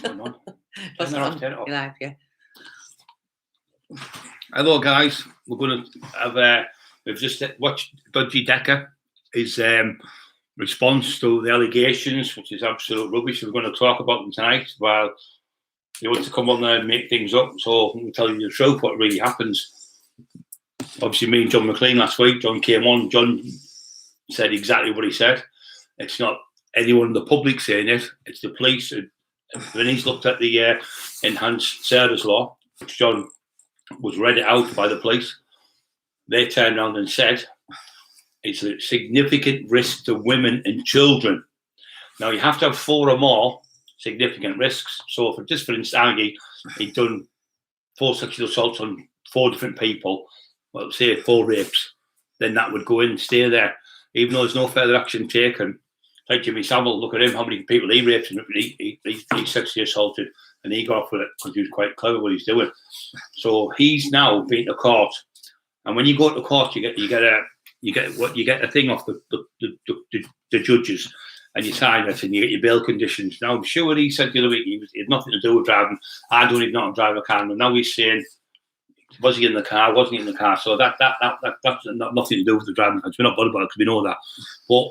Turn on. Turn it off. Live, yeah. Hello, guys. We're going to have we've just watched Dodgy Decker, his response to the allegations, which is absolute rubbish. We're going to talk about them tonight. While he wants to come on there and make things up, so I'm going to tell you the truth, what really happens. Obviously, me and John McLean last week, John came on. John said exactly what he said. It's not anyone in the public saying it. It's the police. When he's looked at the enhanced service law, which John was read it out by the police, they turned around and said it's a significant risk to women and children. Now, you have to have 4 or more significant risks. So, for instance, Higgie, he'd done 4 sexual assaults on 4 different people, well, say 4 rapes, then that would go in and stay there. Even though there's no further action taken, like Jimmy Savile, look at him, how many people he raped and he sexually assaulted, and he got off with it because he was quite clever what he's doing. So he's now been to court, and when you go to court, you get a thing off the judges, and you sign it, and you get your bail conditions. Now, I'm sure he said the other week he had nothing to do with driving. I don't even know how to drive a car, and now he's saying, was he in the car? Wasn't he in the car? So that's nothing to do with the driving, because we're not bothered about it, because we know that. But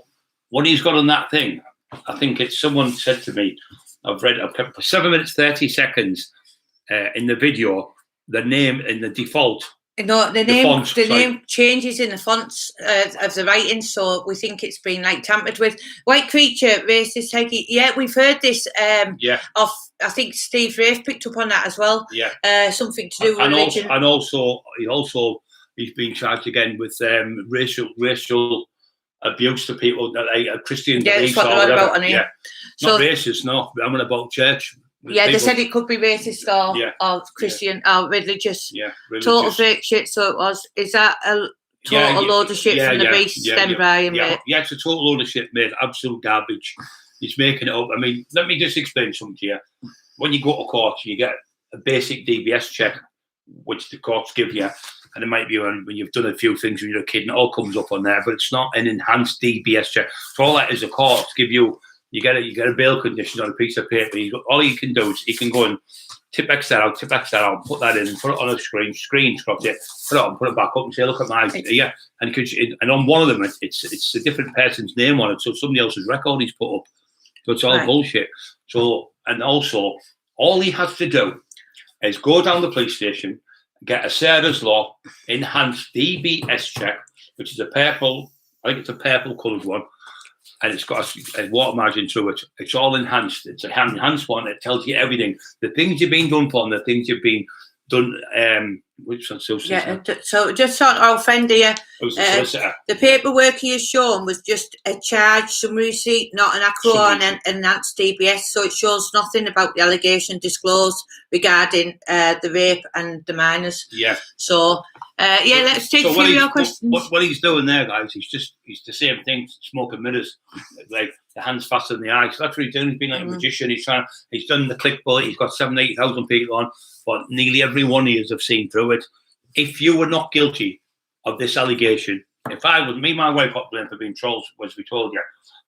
what he's got on that thing, I think it's someone said to me, I've kept for 7 minutes 30 seconds in the video, the name in the default. No, the name changes in the fonts of the writing, so we think it's been like tampered with. White creature, racist, Higgie. Yeah, we've heard this off. I think Steve Rafe picked up on that as well. Yeah, something to do with religion. And also he's been charged again with racial abuse to people that like Christian beliefs. That's what they're about on here. Yeah. Not racist, no. I'm on about church. Yeah, they said it could be racist or Christian or religious. Yeah, religious. Total fake shit, so it was. Is that a total load of shit from the beast, Brian, mate? Yeah, it's a total load of shit, mate. Absolute garbage. He's making it up. I mean, let me just explain something to you. When you go to court, you get a basic DBS check, which the courts give you. And it might be when you've done a few things when you're a kid, and it all comes up on there, but it's not an enhanced DBS check. So all that is a court give you. You get a bail condition on a piece of paper. All you can do is you can go and tip X that out, put that in, and put it on a screen, crop it, put it on, put it back up, and say, look at my and on one of them it's a different person's name on it, so somebody else's record he's put up. So it's all bullshit. So, and also all he has to do is go down the police station, get a Sarah's Law enhanced DBS check, which is I think it's a purple coloured one. And it's got a water margin through it. It's all enhanced. It's a enhanced one. It tells you everything. The things you've been done for and the things you've been done. Which one? So just sort of offend you. The paperwork he has shown was just a charge, summary receipt, not an accrual and enhanced DBS. So it shows nothing about the allegation disclosed regarding the rape and the minors. Yeah. So let's take a few of your questions. What he's doing there, guys, he's the same thing, smoking mirrors, like the hands faster than the eyes. So that's what he's doing. He's been like a magician. He's done the click bullet. He's got 7,000-8,000 people on, but nearly every one of you have seen through it. If you were not guilty of this allegation, if I was, me and my wife got blamed for being trolls, as we told you,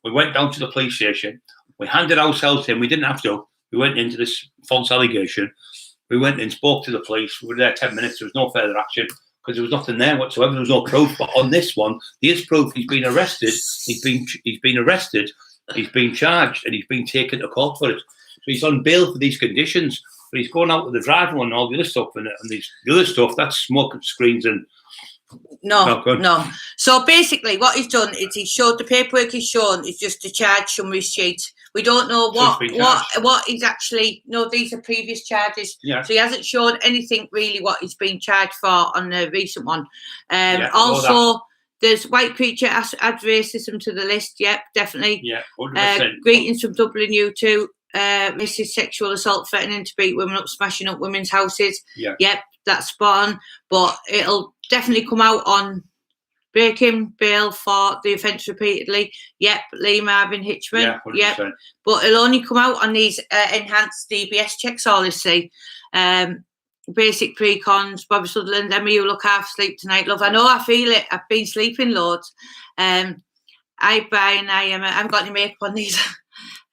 we went down to the police station, we handed ourselves in, we didn't have to, we went into this false allegation, we went and spoke to the police, we were there 10 minutes, there was no further action, because there was nothing there whatsoever, there was no proof, but on this one, there is proof. He's been arrested, he's been arrested, he's been charged, and he's been taken to court for it. So he's on bail for these conditions. But he's going out with the driving and all the other stuff, and the other stuff, that's smoke screens and... No. So basically what he's done is he showed the paperwork he's shown is just a charge summary sheet. We don't know what he's actually... No, these are previous charges. Yeah. So he hasn't shown anything really what he's been charged for on the recent one. Also... There's white creature adds racism to the list. Yep, definitely. Yeah, 100%. Greetings from Dublin, you too. Mrs. Sexual assault, threatening to beat women up, smashing up women's houses. Yeah. Yep, that's spot on. But it'll definitely come out on breaking bail for the offence repeatedly. Yep, Lee Marvin Hitchman. Yeah, 100%. Yep. But it'll only come out on these enhanced DBS checks, all I see. Basic pre-cons, Bobby Sutherland, Emma, you look half asleep tonight, love. I know, I feel it. I've been sleeping loads. I haven't got any makeup on these.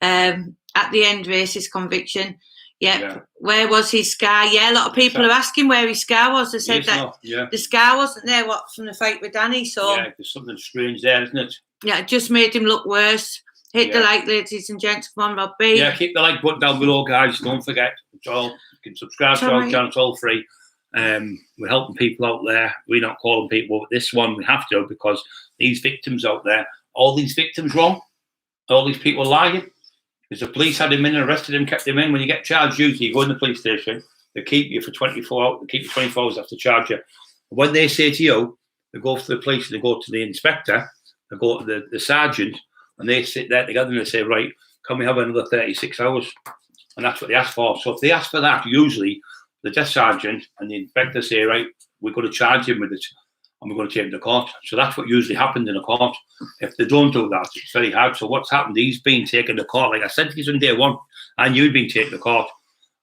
At the end, racist conviction. Yeah. Where was his scar? Yeah, a lot of people are asking where his scar was. They said the scar wasn't there from the fight with Danny. So yeah, there's something strange there, isn't it? Yeah, it just made him look worse. Hit the like, ladies and gents. Come on, Rob B. Yeah, keep the like button down below, guys. Don't forget. You can subscribe to our channel. It's all free. We're helping people out there. We're not calling people, but this one we have to, because these victims out there, all these victims wrong, all these people lying. Because the police had him in, arrested him, kept him in. When you get charged, usually you go in the police station, they keep you for 24 hours, they keep you 24 hours after charge you. When they say to you, they go to the police, they go to the inspector, they go to the sergeant, and they sit there together and they say, right, can we have another 36 hours? And that's what they ask for. So if they ask for that, usually the desk sergeant and the inspector say, right, we're going to charge him with it and we're going to take him to court. So that's what usually happens in a court. If they don't do that, it's very hard. So what's happened, he's been taken to court. Like I said, he's on day one, and you've been taken to court.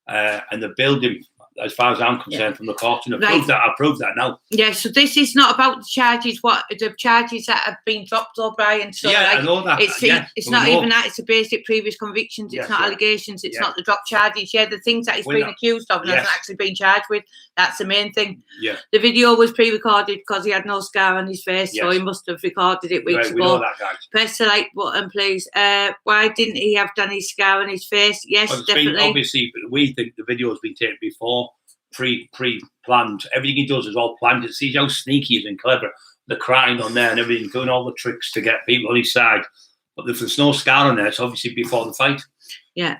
And the building, as far as I'm concerned, from the court, and I proved that now. Yeah, so this is not about the charges, the charges that have been dropped, O'Brien. So I know that. It's not even that, it's the basic previous convictions, it's not allegations, it's not the drop charges. Yeah, the things that he's been accused of and hasn't actually been charged with, that's the main thing. Yeah. The video was pre-recorded because he had no scar on his face, so he must have recorded it weeks ago. We know that, guys. Press the like button, please. Why didn't he have Danny's scar on his face? Yes, definitely. Obviously, we think the video has been taken before. Pre-planned. Everything he does is all planned. It sees how sneaky he is and clever. The crying on there and everything, doing all the tricks to get people on his side. But if there's no scar on there, it's obviously before the fight. Yeah.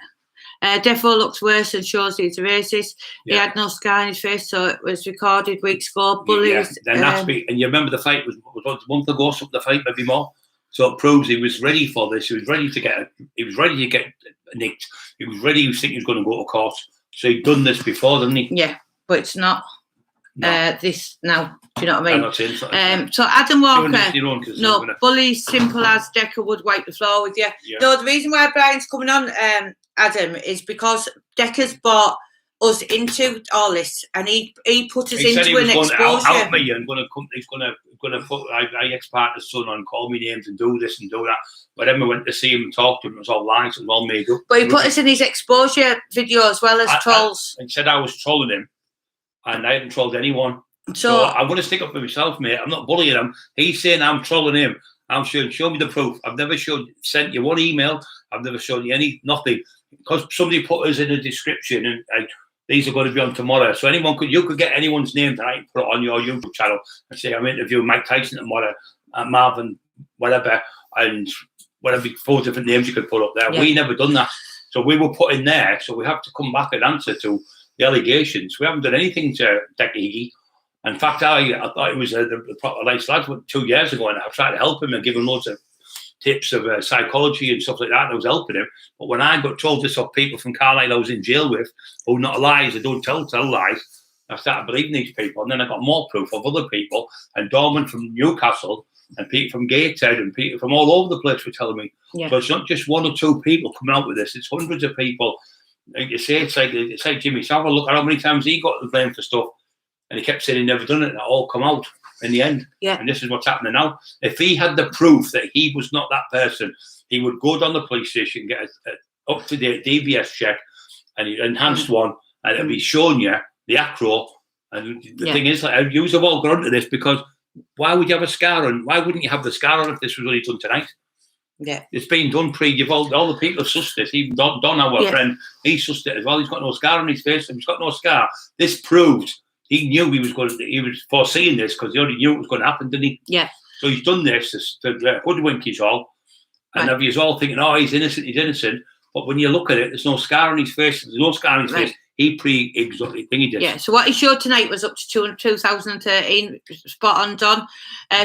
Defo looks worse and shows he's a racist. He had no scar on his face, so it was recorded weeks ago. Bullies. Then and you remember the fight was a month ago, something, the fight, maybe more. So it proves he was ready for this. He was ready to get nicked. He was ready. He was thinking he was going to go to court. So he'd done this before, didn't he? Yeah, but it's not this now. Do you know what I mean? So Adam Walker, bullies simple as Decker would wipe the floor with you. Yeah. No, the reason why Brian's coming on, Adam, is because Decker's bought us into all this, and he put us into an exposure. He's going to put my ex-partner's son on, call me names and do this and do that. But then we went to see him and talk to him. It was all lies. It was all made up. But he put us in his exposure video as well as trolls. And said I was trolling him, and I hadn't trolled anyone. So I'm going to stick up for myself, mate. I'm not bullying him. He's saying I'm trolling him. I'm sure. Show me the proof. I've never sent you one email. I've never shown you nothing. Because somebody put us in the description, and these are going to be on tomorrow. So you could get anyone's name tonight and put it on your YouTube channel and say I'm interviewing Mike Tyson tomorrow, Marvin, whatever, and whatever 4 different names you could put up there. Yeah. We never done that. So we were put in there. So we have to come back and answer to the allegations. We haven't done anything to Dickie. In fact, I thought it was the proper nice lad 2 years ago, and I tried to help him and give him loads of tips of psychology and stuff like that, and I was helping him. But when I got told this of people from Carlisle I was in jail with, who not lies, they don't tell lies, I started believing these people. And then I got more proof of other people, and Dorman from Newcastle, and people from Gateshead, and people from all over the place were telling me. Yeah. So it's not just 1 or 2 people coming out with this, it's hundreds of people. Like you say, it's like Jimmy Savile. Look at how many times he got the blame for stuff, and he kept saying he'd never done it, and it all come out in the end. Yeah. And this is what's happening now. If he had the proof that he was not that person, he would go down the police station, get an up-to-date DBS check, and an enhanced one, and it'll be showing you the acro. And the thing is, like, you have all gone to this because why would you have a scar on? Why wouldn't you have the scar on if this was only done tonight? Yeah. It's been done you've all the people have sussed it. Even Don, our friend, he sussed it as well. He's got no scar on his face, and he's got no scar. This proved he knew he was foreseeing this because he already knew it was going to happen, didn't he? Yeah. So he's done this to hoodwink us all. And if you're all thinking, oh, he's innocent. But when you look at it, there's no scar on his face. There's no scar on his face. He pre-exotic thing he did. Yeah, so what he showed tonight was up to 2013. Spot on, Don.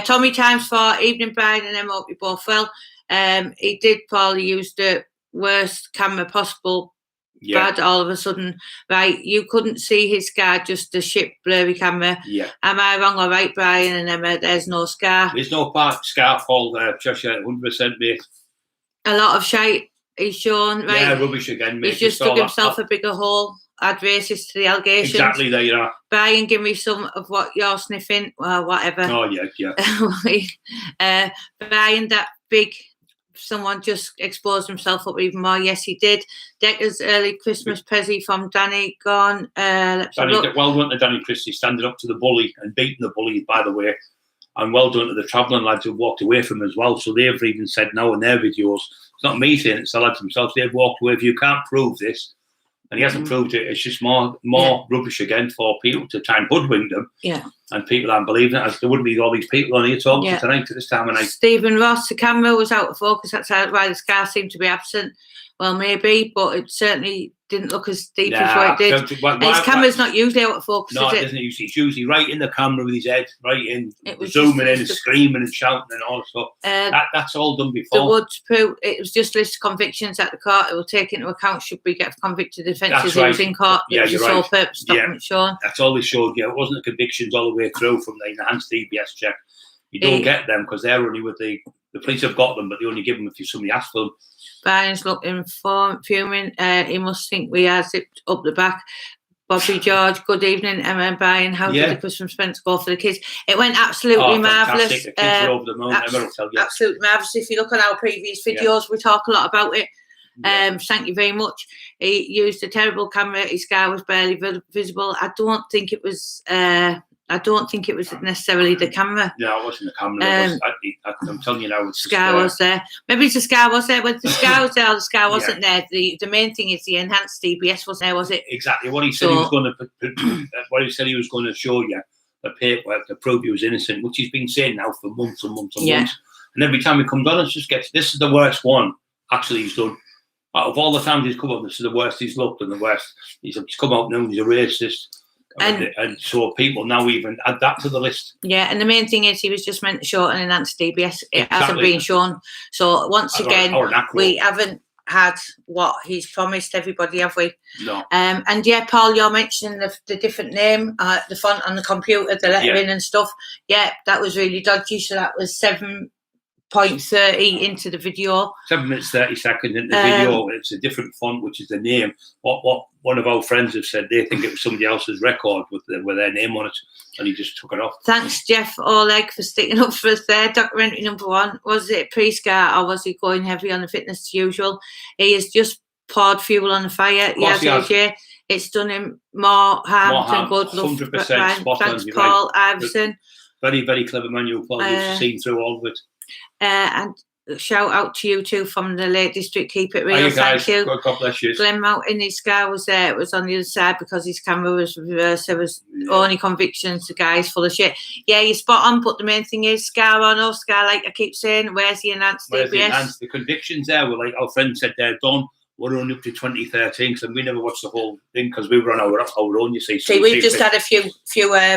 Tommy times 4, evening Brian and Emma, hope you both well. He did probably use the worst camera possible. Yeah. Bad all of a sudden, right? You couldn't see his scar, just the shit blurry camera. Yeah. Am I wrong or right, Brian and Emma? There's no scar. There's no scar fall there, Cheshire, 100%, mate. A lot of shite he's shown, right? Yeah, rubbish again, mate. He's just dug himself a bigger hole. Add racist to the allegations. Exactly, there you are. Brian, give me some of what you're sniffing. Well, whatever. Oh, yeah. Brian, that big someone just exposed himself up even more. Yes, he did. Decker's early Christmas present from Danny gone. Well done to Danny Christie, standing up to the bully and beating the bully, by the way. And well done to the travelling lads who walked away from him as well. So they've even said now in their videos, it's not me saying it, it's the lads themselves, they've walked away. If you can't prove this, and he hasn't proved it, it's just more rubbish again for people to try and hoodwink them. Yeah. And people aren't believing it, as there wouldn't be all these people on here talking tonight at this time of night. Stephen Ross, the camera was out of focus. That's why the scar seemed to be absent. Well, maybe, but it certainly didn't look as deep as what it did. His camera's not usually out of focus, no, is it? Isn't usually. It's usually right in the camera with his head, right in, zooming in and screaming and shouting and all stuff. That's all done before. The Woods proof, it was just list convictions at the court. It will take into account should we get convicted offences. It was in court. Yeah, it was the sole purpose document shown. That's all they showed. Yeah, it wasn't the convictions all the way through from the enhanced DBS check. You don't get them because they're only with the police have got them, but they only give them if somebody asks for them. Brian's looking fuming. He must think we are zipped up the back. Bobby George, good evening, Emma and Brian. How did the Christmas presents go for the kids? It went absolutely marvellous. The kids are over the moon. Emma will tell you. Absolutely marvellous. If you look at our previous videos, we talk a lot about it. Thank you very much. He used a terrible camera. His scar was barely visible. I don't think it was necessarily the camera. No, it wasn't the camera. I'm telling you now, it's scar was there. Maybe the scar was there. When the scar was there, the scar wasn't there. The main thing is the enhanced DBS wasn't there, was it? Exactly. What he said he was going to show you the paperwork to prove he was innocent, which he's been saying now for months and months and months. And every time he comes on, it just gets. This is the worst one. Actually, he's done. Out of all the times he's come up, this is the worst he's looked and the worst. He's come out now. He's a racist. And so people now even add that to the list. Yeah, and the main thing is he was just meant to show an enhanced DBS. It hasn't been shown. So once again, we haven't had what he's promised everybody, have we? No. And Paul, you're mentioning the different name, the font on the computer, the lettering and stuff. Yeah, that was really dodgy. So that was 7.30 into the video. 7 minutes 30 seconds into the video. It's a different font, which is the name. What one of our friends have said, they think it was somebody else's record with their name on it, and he just took it off. Thanks, Jeff Oleg, for sticking up for us there. Documentary number 1. Was it pre-scar or was he going heavy on the fitness as usual? He has just poured fuel on the fire. It's done him more harm than good. 100% spot on. Thanks, Paul Iverson. Very, very clever man. You'll probably seen through all of it. And shout out to you too from the Lake District. Keep it real. Thank you. God bless you. Glenn Mountain, his scar was there. It was on the other side because his camera was reversed. There was only convictions. The guy's full of shit. Yeah, you're spot on. But the main thing is scar or no scar. Like I keep saying, where's the enhanced DBS? The convictions there were like our friend said they're done. We're only up to 2013, so we never watched the whole thing because we were on our own, you see. See, we've just had a few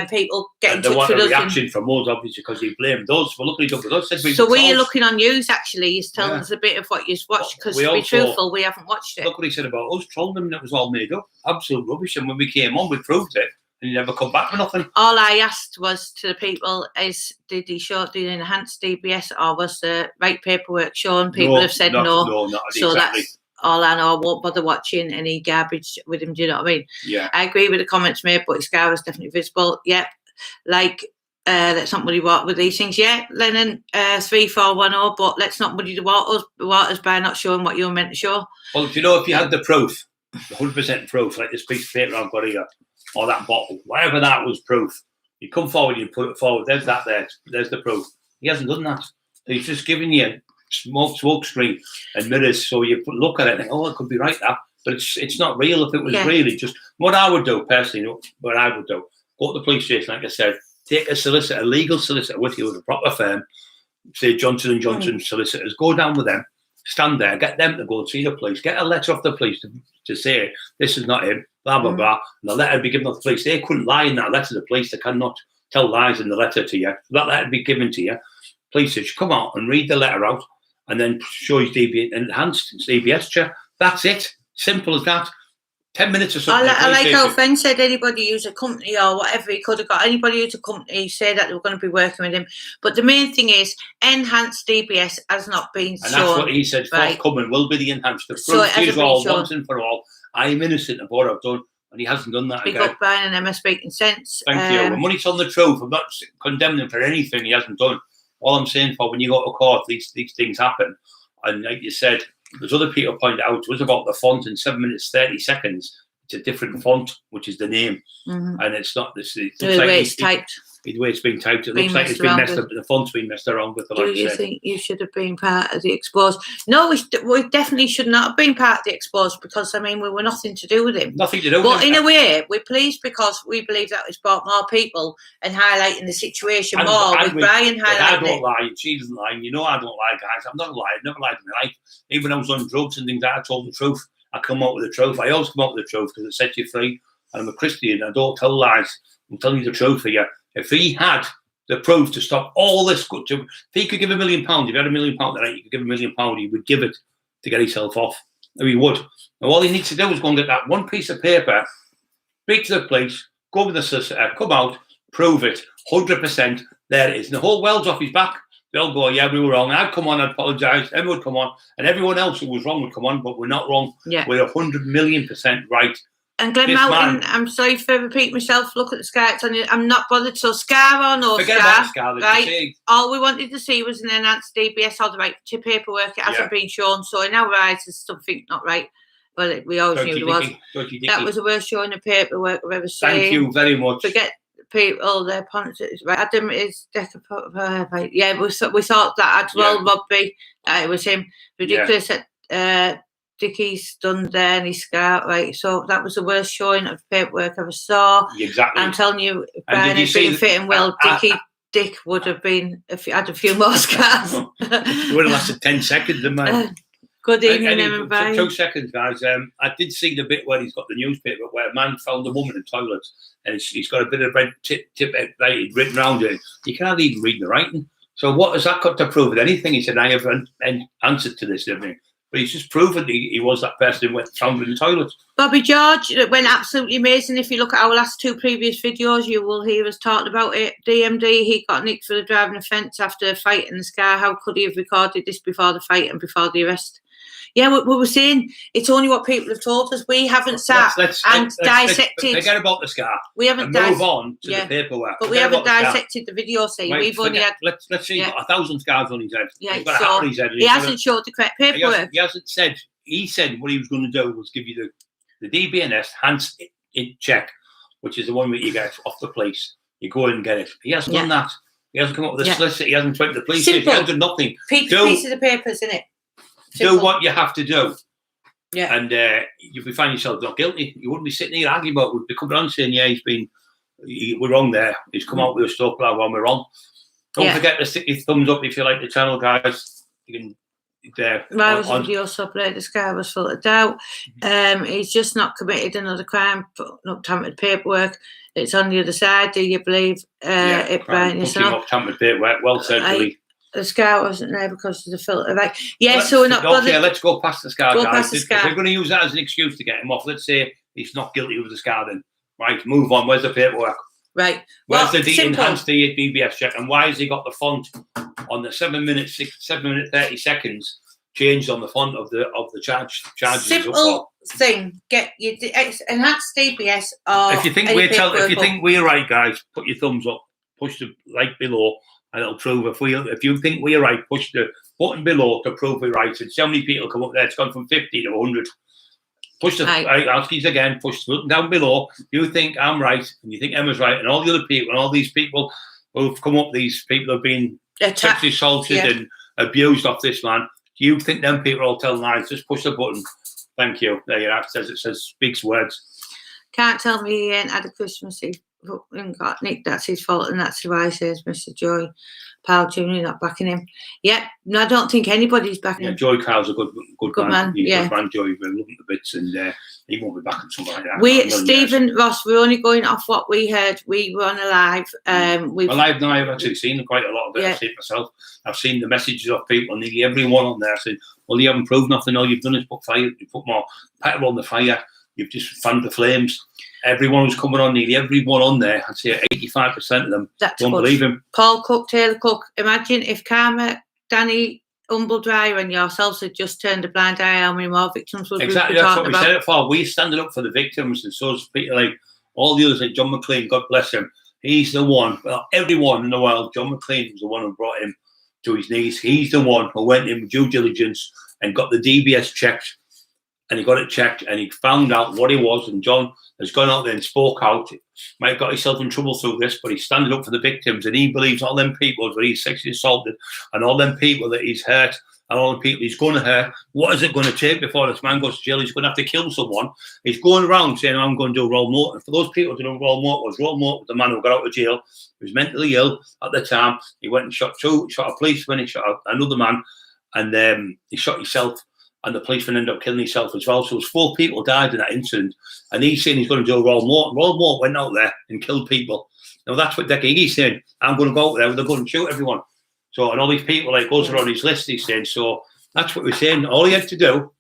people get in touch with us. They want a reaction from us, obviously, because he blamed us. We're looking up with us. So we're looking on you, actually. He's telling us a bit of what you've watched, because to be truthful, we haven't watched it. Look what he said about us, trolling him, and it was all made up. Absolute rubbish. And when we came on, we proved it, and he never come back with nothing. All I asked was to the people is, did he show the enhanced DBS, or was the right paperwork shown? People have said no. No, not so exactly. That's all I know. I won't bother watching any garbage with him. Do you know what I mean? Yeah. I agree with the comments made, but his scar was definitely visible. Yep. Like, let's not muddy water with these things. Yeah, Lennon, 3410, but let's not muddy the waters by not showing what you were meant to show. Well, if you had the proof, the 100% proof, like this piece of paper I've got here, or that bottle, whatever that was proof, you come forward, you put it forward, there's that there, there's the proof. He hasn't done that. He's just giving you smoke screen and mirrors, so you look at it and think, oh, it could be right that, but it's not real. If it was really just what I would do personally, what I would do, go to the police station, like I said, take a legal solicitor with you with a proper firm, say Johnson & Johnson solicitors, go down with them, stand there, get them to go and see the police, get a letter off the police to say this is not him, blah blah blah, and the letter would be given to the police. They couldn't lie in that letter to the police. They cannot tell lies in the letter to you. That letter would be given to you. Police should come out and read the letter out, and then show his enhanced DBS check. That's it. Simple as that. 10 minutes or something. I like how friend said anybody use a company or whatever, he could have got anybody use a company, say that they were going to be working with him. But the main thing is, enhanced DBS has not been shown. And that's what he said, forthcoming will be the enhanced. The proof is all, once and for all, I'm innocent of what I've done, and he hasn't done that again. Big up Brian and Emma speaking sense. Thank you. When he's on the truth, I'm not condemning him for anything he hasn't done. All I'm saying for when you go to court, these things happen. And like you said, there's other people pointed out to us about the font in 7 minutes 30 seconds. It's a different font, which is the name, and it's not this. It the way it's typed. The way it's been typed, it looks like it's been messed up. The font's been messed around with. Do you think you should have been part of the exposed? No, we definitely should not have been part of the exposed, because I mean we were nothing to do with him. Nothing to do. But in a way, we're pleased because we believe that it's brought more people and highlighting the situation more. With Brian highlighting I don't lie, and she doesn't lie. You know I don't lie, guys. I'm not a liar. I've never lied in my life. Even when I was on drugs and things, I told the truth. I come out with the truth. I always come out with the truth because it sets you free. And I'm a Christian. I don't tell lies. I'm telling you the truth here. If he had the proof to stop all this, if he could give £1 million, if he had £1 million tonight, he could give £1 million, he would give it to get himself off. No, he would. And all he needs to do is go and get that one piece of paper, speak to the police, go with the solicitor, come out, prove it, 100%. There it is. And the whole world's off his back. They'll go, yeah, we were wrong. I'd come on, I'd apologise. Everyone would come on. And everyone else who was wrong would come on, but we're not wrong. Yeah. We're 100,000,000% right. And Glenn Mountain, I'm sorry for repeating myself. Look at the scar. It's on you. I'm not bothered. So scar or no Forget scar, about the scar, right? All we wanted to see was an enhanced DBS or the right to paperwork. It hasn't been shown. So in our eyes, there's something not right. Well, we always knew there was. That was the worst showing of paperwork I've ever seen. Thank you very much. Forget people, their opponents. Right, Adam is right. Yeah, we thought that as well, Robbie, that it was him. Ridiculous that Dickie's done there and his scar, right? So that was the worst showing of paperwork I ever saw. Exactly. I'm telling you, if Brian had been fitting well, Dick would have been, if he had a few more scars. It would have lasted 10 seconds, didn't it? Good evening, everybody. 2 seconds, guys. I did see the bit where he's got the newspaper where a man found a woman in the toilet and he's got a bit of red tip written around it. You can't even read the writing. So what has that got to prove with anything? He said, I have an answer to this, didn't he? But he's just proven he was that person who went found in the toilet. Bobby George went absolutely amazing. If you look at our last 2 previous videos, you will hear us talking about it. DMD, he got nicked for the driving offence after a fight in the scar. How could he have recorded this before the fight and before the arrest? Yeah, we were saying it's only what people have told us. We haven't sat and dissected. Forget about the scar. We haven't move on to the paperwork. But we haven't dissected the video. See, right, we've only had. Let's see. He's got 1,000 scars on his head. Yeah, he's got a hat on his head. He hasn't showed the correct paperwork. He hasn't said. He said what he was going to do was give you the DBNS hands in check, which is the one that you get off the police. You go in and get it. He hasn't done that. He hasn't come up with a solicitor. He hasn't went to the police. He hasn't done nothing. Pieces of papers, innit? Do what you have to do. Yeah. And if you find yourself not guilty, you wouldn't be sitting here arguing about it. We'd be coming on saying, yeah, we're wrong there. He's come out with a stuff like when we're wrong. Don't forget to stick your thumbs up if you like the channel, guys. You can Why was the video so blurred? The scar was full of doubt. He's just not committed another crime, putting up tampered paperwork. It's on the other side. Do you believe it, Brian? Tampered paperwork. Well said, Billy. The scar wasn't there because of the filter, right? Yeah, so we're not bothered. Okay, let's go past the scar, guys. If we're going to use that as an excuse to get him off, let's say he's not guilty of the scar then. Right, move on. Where's the paperwork? Right. Where's the enhanced DBS check? And why has he got the font on the 7 minutes 30 seconds changed on the font of the charges? Simple thing. Get your enhanced DBS or if you think we're right, guys, put your thumbs up, push the like below. And it'll prove if you think we're right, push the button below to prove we're right. And so many people come up there. It's gone from 50 to 100. Push the ask these again. Push the button down below. You think I'm right, and you think Emma's right, and all the other people, and all these people who've come up, these people have been sexually assaulted and abused off this man. Do you think them people are all telling lies? Just push the button. Thank you. There you are. It says speaks words. Can't tell me he ain't had a Christmas Eve. Got Nick, that's his fault, and that's why he says Mr. Joy Powell Jr. not backing him. Yeah, no, I don't think anybody's backing him. Joy Carl's a good man. He's a good man, Joy. We're looking at the bits, and he won't be backing something like that. Stephen Ross, we're only going off what we heard. We were on a live. Live now, I've actually seen quite a lot of it. I've seen it myself. I've seen the messages of people, nearly everyone on there saying, well, you haven't proved nothing. All you've done is put more petrol on the fire. You've just fanned the flames. Everyone who's coming on, nearly everyone on there, I'd say 85% of them don't believe him. Paul Cook, Taylor Cook, imagine if Karma, Danny, Humble Dryer and yourselves had just turned a blind eye, how many more victims would we be talking about? Exactly, that's what we said it for. We're standing up for the victims, and so is people like all the others, like John McLean, God bless him. He's the one, well, everyone in the world, John McLean was the one who brought him to his knees. He's the one who went in with due diligence and got the DBS checked, and he got it checked, and he found out what he was. And John has gone out there and spoke out. Might have got himself in trouble through this, but he's standing up for the victims, and he believes all them people that he's sexually assaulted and all them people that he's hurt and all the people he's going to hurt. What is it going to take before this man goes to jail? He's going to have to kill someone. He's going around saying, I'm going to do Roll Moat. And for those people who don't know Roll Moat was the man who got out of jail. He was mentally ill at the time. He went and shot a policeman, he shot another man, and he shot himself. And the policeman ended up killing himself as well. So there's 4 people died in that incident. And he's saying he's going to do a Roll Moat. Roll Moat went out there and killed people. Now that's what Higgie's saying. I'm going to go out there with a gun and shoot everyone. So, and all these people like us are on his list, he's saying. So that's what we're saying. All he had to do.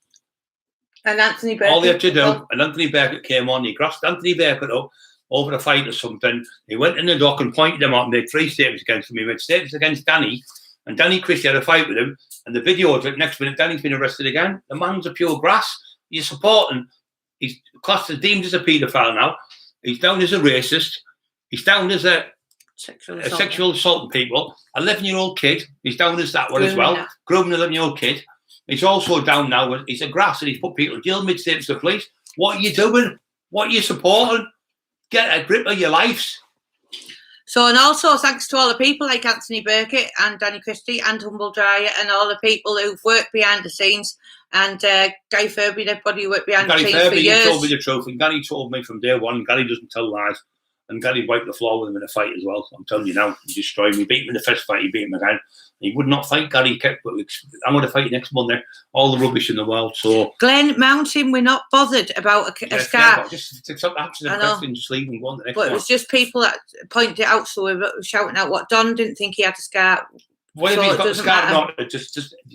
And Anthony Beckett. All he had to do. And Anthony Beckett came on. He grasped Anthony Beckett up over a fight or something. He went in the dock and pointed him out and made 3 statements against him. He made statements against Danny. And Danny Christie had a fight with him. And the video of it, next minute, Danny's been arrested again. The man's a pure grass. You're supporting. He's classed as deemed as a paedophile now. He's down as a racist. He's down as a sexual assaulting people. 11-year-old kid. He's down as that one as well. Grooming an 11-year-old kid. He's also down now. He's a grass and he's put people in jail mid-statements to the police. What are you doing? What are you supporting? Get a grip of your lives. So, and also thanks to all the people like Anthony Beckett and Danny Christie and Humble Dryer and all the people who've worked behind the scenes, and Guy Furby, everybody who worked behind the scenes for years. Gary told me the truth, and Gary told me from day one, and Gary doesn't tell lies, and Gary wiped the floor with him in a fight as well. I'm telling you now, he destroyed me. He beat him in the first fight, he beat him again. He would not fight Gary. I'm going to fight you next Monday. All the rubbish in the world. So Glenn Mountain, we're not bothered about a scar. Just stop answering the question, just leave and go on the next one. But it was just people that pointed it out, so we were shouting out what Don didn't think he had a scar. Well, if he's got the scar or not, just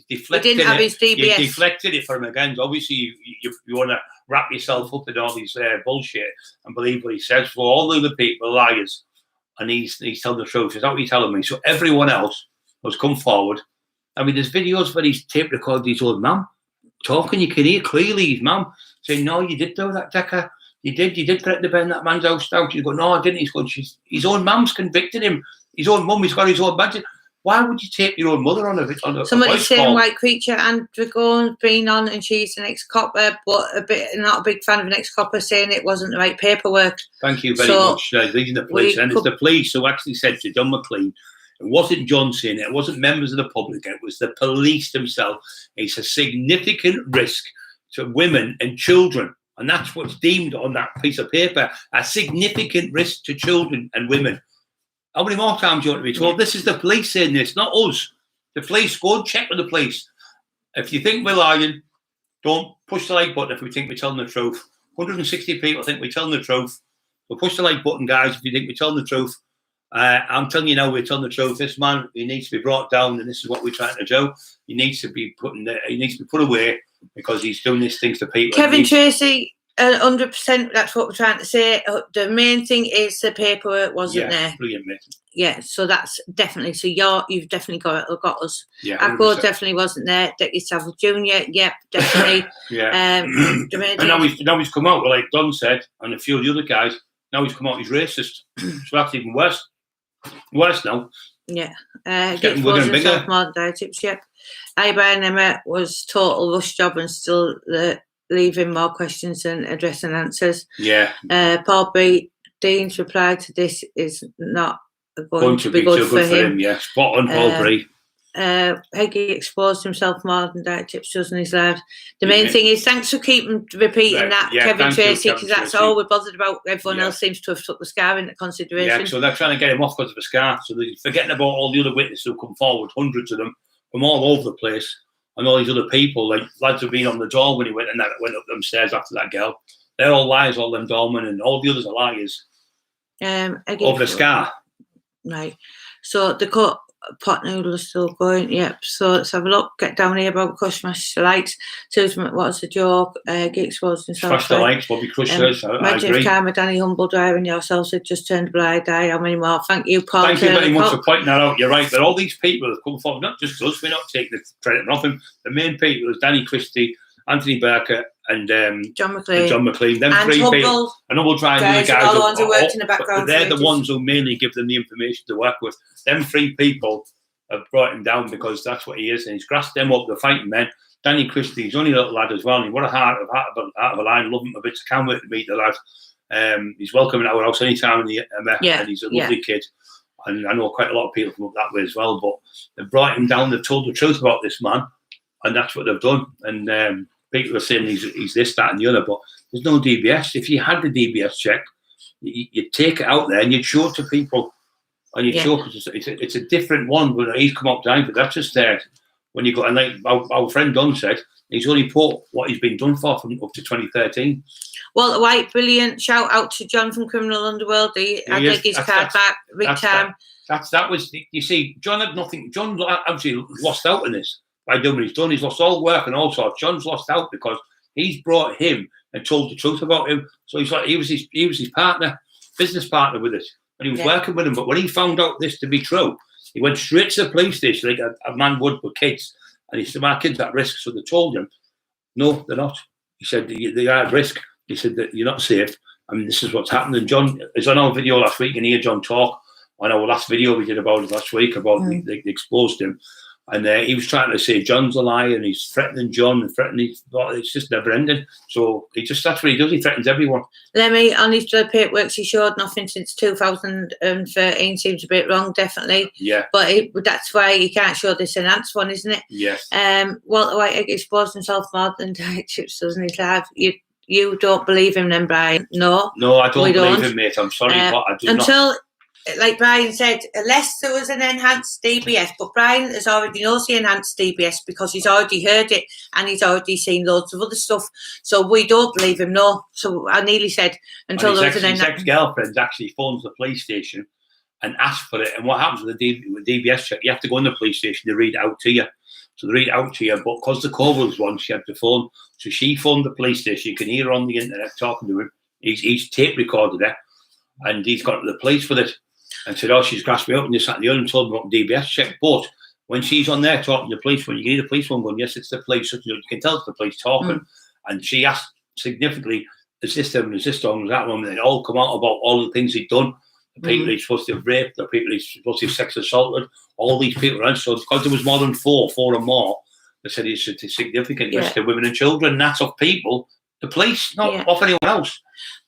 deflected it. He didn't have his DBS. You deflected it for him again. Obviously, you want to wrap yourself up in all these bullshit and believe what he says. For all the other people, liars, and he's telling the truth. Is that what you're telling me? So everyone else has come forward. I mean, there's videos where he's tape recorded his old mum talking. You can hear clearly his mum saying, "No, you did do that, Decker. You did threaten to burn that man's house down." You go, "No, I didn't." He's going, his own mum's convicted him. His own mum, he's got his own budget. Why would you tape your own mother on a Somebody's saying White Creature and Dragon's been on and she's an ex-copper, but not a big fan of an ex-copper, saying it wasn't the right paperwork. Thank you very much. Leading the police. And it's the police who actually said to John McLean, it wasn't John saying it wasn't members of the public, it was the police themselves. It's a significant risk to women and children. And that's what's deemed on that piece of paper, a significant risk to children and women. How many more times do you want to be told? This is the police saying this, not us. The police, go and check with the police. If you think we're lying, don't push the like button if we think we're telling the truth. 160 people think we're telling the truth. So push the like button, guys, if you think we're telling the truth. I'm telling you now, we're telling the truth. This man, he needs to be brought down, and this is what we're trying to do. He needs to be put away because he's doing these things to people. Kevin Tracy, 100%. That's what we're trying to say. The main thing is the paperwork wasn't there. Brilliant, mate. Yeah, so that's definitely. So you've definitely got us. Yeah, Akko definitely wasn't there. Dickie Saville Jr. Yep, definitely. Yeah. And now he's come out, like Don said, and a few of the other guys. Now he's come out, he's racist. So that's even worse. Worse now. Yeah. We're getting bigger. More tips, yep. Ibar Emma was total rush job and still leaving more questions than addressing answers. Yeah. Paul B. Dean's reply to this is not going to be good for him. Yeah, spot on, Paul B. Higgie exposed himself more than Diet Tips does in his life. The main thing is, thanks for keeping repeating that, Kevin Tracy, because that's all we're bothered about. Everyone else seems to have took the scar into consideration. Yeah, so they're trying to get him off because of a scar. So they're forgetting about all the other witnesses who come forward, hundreds of them from all over the place, and all these other people, like lads who've been on the door when he went up them stairs after that girl. They're all liars, all them doormen, and all the others are liars. Over the scar. Right. So the pot noodle is still going. Yep. So let's have a look. Get down here, Bobby Crush, smash the lights. Susan, what's the joke? Geeks was and smash the lights, Bobby Crush says. I agree. Karma, Danny Humble Dryer, and yourself had just turned a blind eye. How many more? Thank you, Paul. Thank you very much for pointing that out. You're right. But all these people have come forward, not just us. We're not taking the credit off him. The main people is Danny Christie, Anthony Barker, and John McLean. Them and three Humble, people. And Humble Dryer, the guys all the ones who worked in the background. They're the ones who mainly give them the information to work with. Them three people have brought him down because that's what he is, and he's grassed them up. They're fighting men. Danny Christie, he's only a little lad as well. And what a heart of a line. Love him a bit. I can't wait to meet the lad. He's welcome in our house anytime and he's a lovely kid. And I know quite a lot of people from up that way as well. But they've brought him down. They've told the truth about this man, and that's what they've done. And people are saying he's this, that, and the other. But there's no DBS. If you had the DBS check, you'd take it out there and you'd show it to people. And you'd show it's a different one. But he's come up down, but that's just there. When you got, and like our friend Don said, he's only put what he's been done for from up to 2013. Walter White, brilliant. Shout out to John from Criminal Underworld. I take his card back big time. That was, you see, John had nothing. John actually lost out in this by doing what he's done. He's lost all work and all sorts. John's lost out because he's brought him and told the truth about him. So he's like, he was his partner, business partner with us, and he was working with him. But when he found out this to be true, he went straight to the police station like a man would with kids. And he said, my kid's at risk. So they told him, no, they're not. He said, they are at risk. He said that you're not safe. I mean, this is what's happened. And John is on our video last week, and hear John talk on our last video we did about it last week about they exposed him. And he was trying to say John's a liar, and he's threatening John and threatening. It's just never ending. So that's what he does. He threatens everyone. Lemmy, on his paperwork, he showed nothing since 2013. Seems a bit wrong, definitely. Yeah. But that's why he can't show this enhanced one, isn't it? Yes. Walter White exposed himself more than diet chips, doesn't he, Clive? You don't believe him then, Brian? No. No, I don't believe him, mate. I'm sorry, but I do not. Like Brian said, unless there was an enhanced DBS, but Brian has already knows the enhanced DBS because he's already heard it and he's already seen loads of other stuff. So we don't believe him, no. So I nearly said until there was an enhanced. His ex-girlfriend actually phones the police station and asks for it. And what happens with the DBS check, you have to go in the police station, they read it out to you. So they read it out to you, but because the Cockerill one, she had the phone. So she phoned the police station. You can hear her on the internet talking to him. He's tape recorded it, and he's got to the police with it. And said, oh, she's grasped me up and this, that, and the other, and told me about the DBS check. But when she's on there talking to the police, when you hear the police one going, yes, it's the police, you can tell it's the police talking. And she asked significantly, is this them, is this wrong, is that wrong? And they all come out about all the things he'd done. The people he's supposed to have raped, the people he's supposed to have sex assaulted, all these people around. So because there was more than four or more, they said it's a significant risk to women and children. And that's of people, the police, not of anyone else.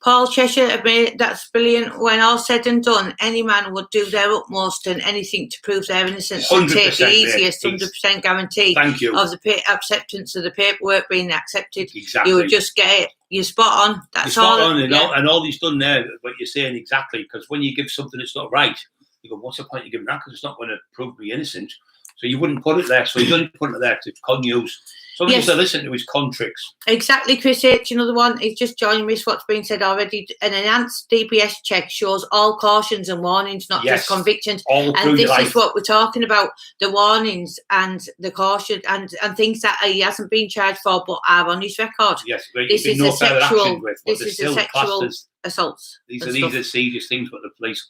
Paul Cheshire admitted that's brilliant. When all said and done, any man would do their utmost and anything to prove their innocence and take the easiest 100% guarantee of the acceptance of the paperwork being accepted. Exactly. You would just get it. You're spot on. That's all. And all he's done there, what you're saying exactly, because when you give something that's not right, you go, what's the point of giving that? Because it's not going to prove me innocent. So you wouldn't put it there. So he's only put it there to con use. Some people listen to his contracts. Exactly, Chris H. Another one. He's just joining me. What's been said already. An enhanced DBS check shows all cautions and warnings, not just convictions. And this is what we're talking about: the warnings and the caution and things that he hasn't been charged for, but are on his record. Yes, this is a sexual. This is a sexual assaults. These are serious things what the police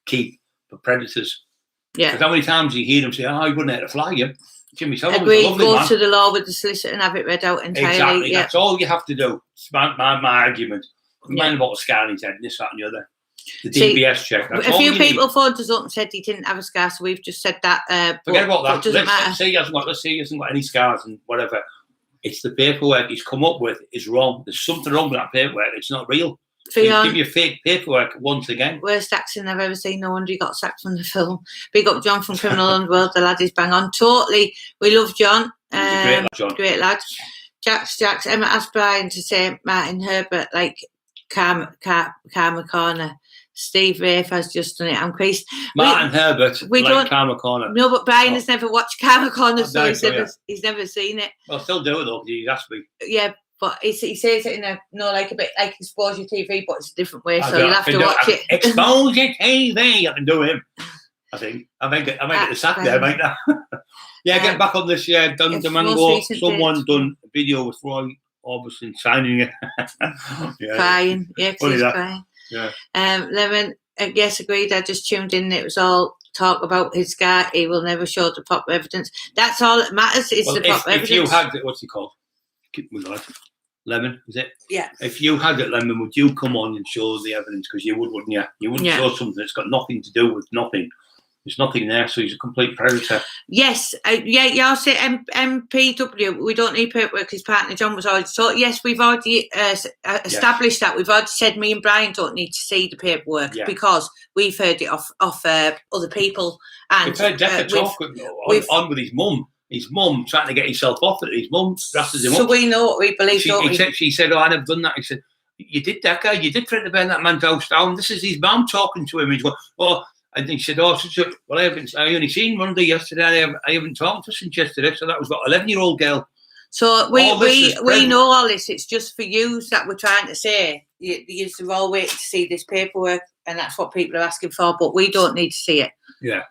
keep for predators. Yeah. Because how many times you hear them say, "Oh, he wouldn't have to fly you." Jimmy Sullivan, go to the law with the solicitor and have it read out entirely. Exactly, that's all you have to do. It's my argument. Man about a scar on his head, this, that, and the other. The DBS check. That's a few people phoned us up and said he didn't have a scar, so we've just said that. Forget about that. Let's say he hasn't got any scars and whatever. It's the paperwork he's come up with is wrong. There's something wrong with that paperwork. It's not real. Give you fake paperwork once again. Worst acting I've ever seen. No wonder he got sacked from the film. Big up John from Criminal Underworld. The lad is bang on. Totally. We love John. Great lad. Jax. Emma asked Brian to say Martin Herbert like Karma Corner. Steve Rafe has just done it. I'm crazy. Martin Herbert like Karma Corner. No, but Brian has never watched Karma Corner, so he's never seen it. Well, still do it though. He asked me. Yeah. But he says it in a a bit like Exposure TV, but it's a different way. So you'll have to watch it. Exposure TV. I can do him. I think I might get the sack there, might I? Get back on this. Yeah, done Demango. Someone done a video with Roy Orbison signing it. Crying. Yeah, he's crying. Yeah. Lemon. Yes, agreed. I just tuned in. It was all talk about his scar. He will never show the proper evidence. That's all that matters. Is the proper evidence. If you had what's he called? Lemon, is it? Yeah. If you had it, Lemon, would you come on and show the evidence? Because you would, wouldn't you? You wouldn't show something that's got nothing to do with nothing. There's nothing there, so he's a complete predator. Yes, yeah, I'll say MPW, we don't need paperwork, his partner John was already taught. Yes, we've already established that. We've already said me and Brian don't need to see the paperwork because we've heard it off other people. And we've heard Decker talk on with his mum. His mum trying to get himself off it. His mum drafted him up. So we know what we believe, She said, oh, I never done that. He said, you did, Decker. You did threaten to burn that man's house down. This is his mum talking to him. He's going, oh, and he said, oh, well, I only seen Monday yesterday. I haven't talked to her since yesterday. So that was what, 11-year-old girl. So we know all this. It's just for you that we're trying to say. You're all waiting to see this paperwork, and that's what people are asking for, but we don't need to see it. Yeah.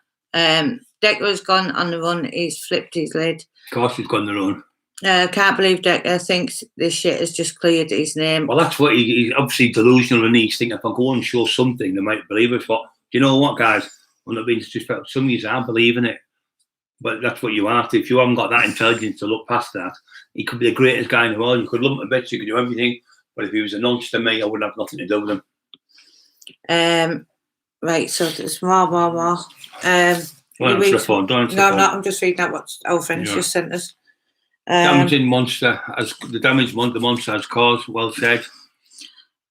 Decker's gone on the run. He's flipped his lid. Of course he's gone on the run. Can't believe Decker thinks this shit has just cleared his name. Well, that's what he's obviously delusional, and he's thinking if I go and show something, they might believe it. But do you know what, guys? I'm not being disrespectful. Some of you aren't believing it. But that's what you are. If you haven't got that intelligence to look past that, he could be the greatest guy in the world. You could lump a bit, you could do everything. But if he was a nonce to me, I wouldn't have nothing to do with him. Right, so there's more. Well, I'm just reading out what our friend just sent us. Damaging monster, the damage the monster has caused, well said.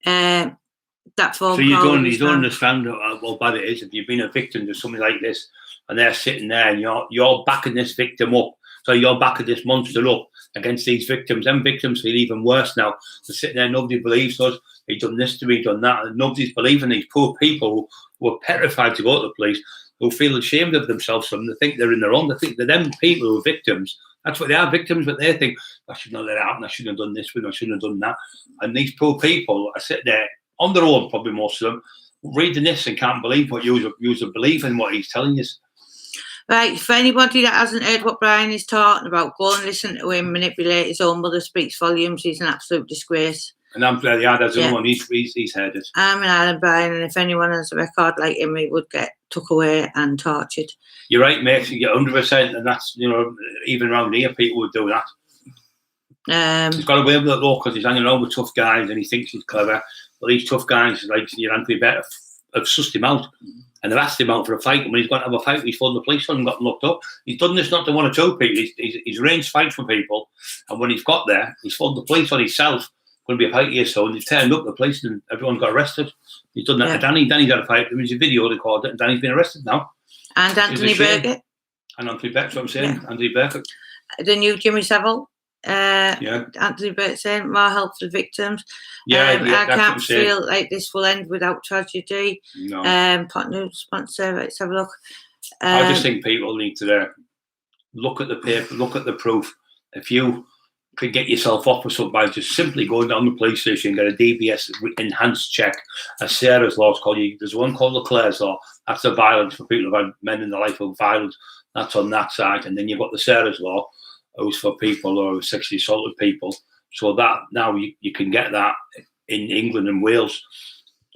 That phone so you don't understand how bad it is if you've been a victim to something like this, and they're sitting there and you're backing this victim up. So you're backing this monster up against these victims. Them victims feel even worse now. They're sitting there, nobody believes us. He's done this to me, done that, and nobody's believing these poor people who are petrified to go to the police, who feel ashamed of themselves from. They think they're in the wrong. They think that them people who are victims. That's what they are, victims, but they think, I shouldn't have let it happen. I shouldn't have done this with them. I shouldn't have done that. And these poor people are sitting there on their own, probably most of them, reading this and can't believe what you believe in what he's telling you. Right, for anybody that hasn't heard what Brian is talking about, go and listen to him manipulate his own mother speaks volumes. He's an absolute disgrace. And I'm glad he had as one. He's heard it. I'm an Ireland Brian, and if anyone has a record like him, he would get took away and tortured. You're right, mate. You get 100%, and that's, even around here, people would do that. He's got away with it though, because he's hanging around with tough guys, and he thinks he's clever. But these tough guys, like your Anthony Better, have sussed him out, and they've asked him out for a fight. And when he's going to have a fight, he's phoned the police on and got locked up. He's done this not to one or two people. He's arranged fights for people, and when he's got there, he's phoned the police on himself. Going to be a fight here, so, and he's turned up the police, and everyone got arrested. He's done that to Danny. Danny's had a fight. There was a video recorded, and Danny's been arrested now. And Anthony Burkett. And Anthony Burkett, what I'm saying. Yeah. Anthony Burkett. The new Jimmy Savile. Anthony Burkett saying more help for the victims. I can't feel like this will end without tragedy. No. Pot news sponsor. Let's have a look. I just think people need to look at the paper, look at the proof. If you could get yourself off with something by just simply going down the police station and get a DBS enhanced check, as Sarah's law's called. There's one called Leclerc's law. That's the violence for people who've had men in their life who have violence. That's on that side. And then you've got the Sarah's law, who's for people who are sexually assaulted people. So that now you can get that in England and Wales.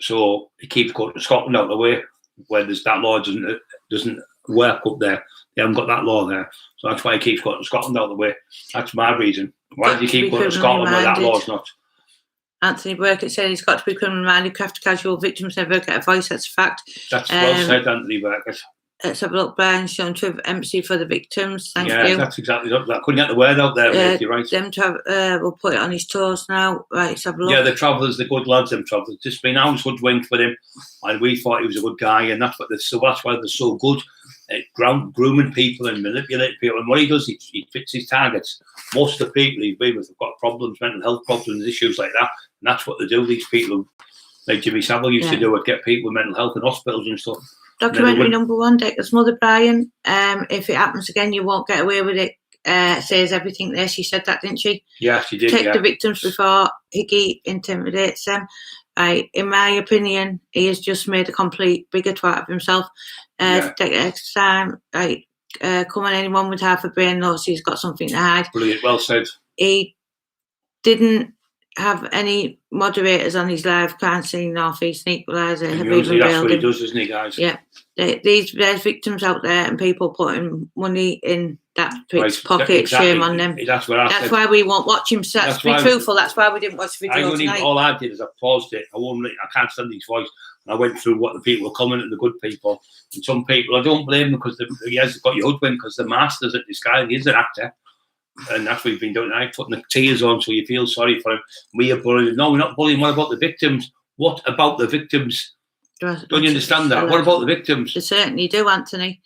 So it keeps going to Scotland out of the way, where there's that law doesn't work up there. They haven't got that law there. So that's why it keeps going to Scotland out of the way. That's my reason. Why do you keep going to Scotland where that law's not? Anthony Burkett said he's got to be criminally minded after casual victims never get a voice. That's a fact. That's well said, Anthony Burkett. Let's have a look. Brian shown to have empathy for the victims. Thank you. Yeah, that's exactly that. Couldn't get the word out there, mate. You're right. Them to have, we'll put it on his toes now. Right, let's have a look. Yeah, the travellers, the good lads, them travellers. Just been out hoodwinked with him, and we thought he was a good guy, and that's what that's why they're so good at grooming people and manipulating people. And what he does, he fits his targets. Most of the people he's been with have got problems, mental health problems, issues like that, and that's what they do. These people, like Jimmy Savile used to do, it, get people with mental health in hospitals and stuff. Documentary number 1, Decker's mother, Brian. If it happens again, you won't get away with it. Says everything there. She said that, didn't she? Yeah, she did. Take the victims before Higgie intimidates them. In my opinion, he has just made a complete bigger twat of himself. Next time, come on, anyone with half a brain knows he's got something to hide. Brilliant, well said. He didn't have any moderators on his live, can't see North East Equaliser. Usually that's what he does, isn't he, guys? Yeah. There's victims out there and people putting money in that pricks pocket, shame on them. That's what I said. That's why we won't watch him. So that's to be truthful. That's why we didn't watch the video tonight. All I did is I paused it. I can't stand his voice. And I went through what the people were commenting, the good people. And some people, I don't blame them because he has got your hoodwinked because the master's at this guy. He is an actor. And that's what he's been doing tonight, putting the tears on so you feel sorry for him. We are bullying. No, we're not bullying. What about the victims? What about the victims? Don't you understand that? What about the victims? They certainly do, Anthony.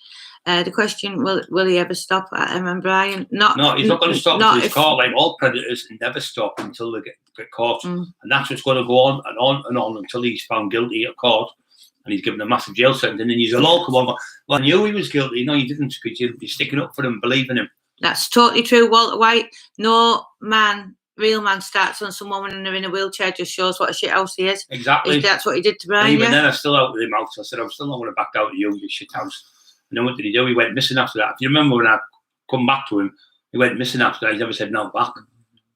The question, will he ever stop at him and Brian? No, he's not going to stop until he's caught. Like all predators never stop until they get caught. And that's what's going to go on and on and on until he's found guilty at court and he's given a massive jail sentence. And then he's all come on. Well, I knew he was guilty. No, you didn't, because you're sticking up for him, believing him. That's totally true, Walter White. No man, real man, starts on some woman and they're in a wheelchair, just shows what a shit house he is. Exactly. That's what he did to Brian. And even then, I still out with him out. So I said, I'm still not going to back out to you shit house. And then what did he do? He went missing after that. If you remember when I come back to him, he went missing after that. He never said no back.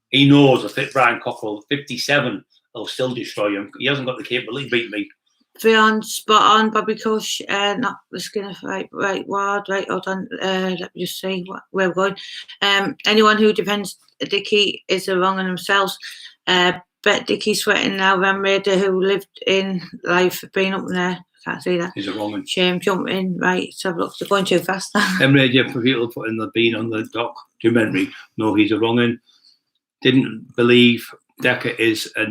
He knows if Brian Cockerill, 57, will still destroy him. He hasn't got the capability to beat me. Beyond spot on, Bobby Cush, not the skin of right, Ward, right, hold on, let me just see where we're going. Anyone who defends Dickie is wrong on themselves. Bet Dickie sweating now, Van Raider, who lived in life, been up there. Can't see that. He's a wrong one. Shame, jumping, right, so look, they're going too fast. Radio for people putting the bean on the dock documentary. No, he's a wrong one. Didn't believe Decker is a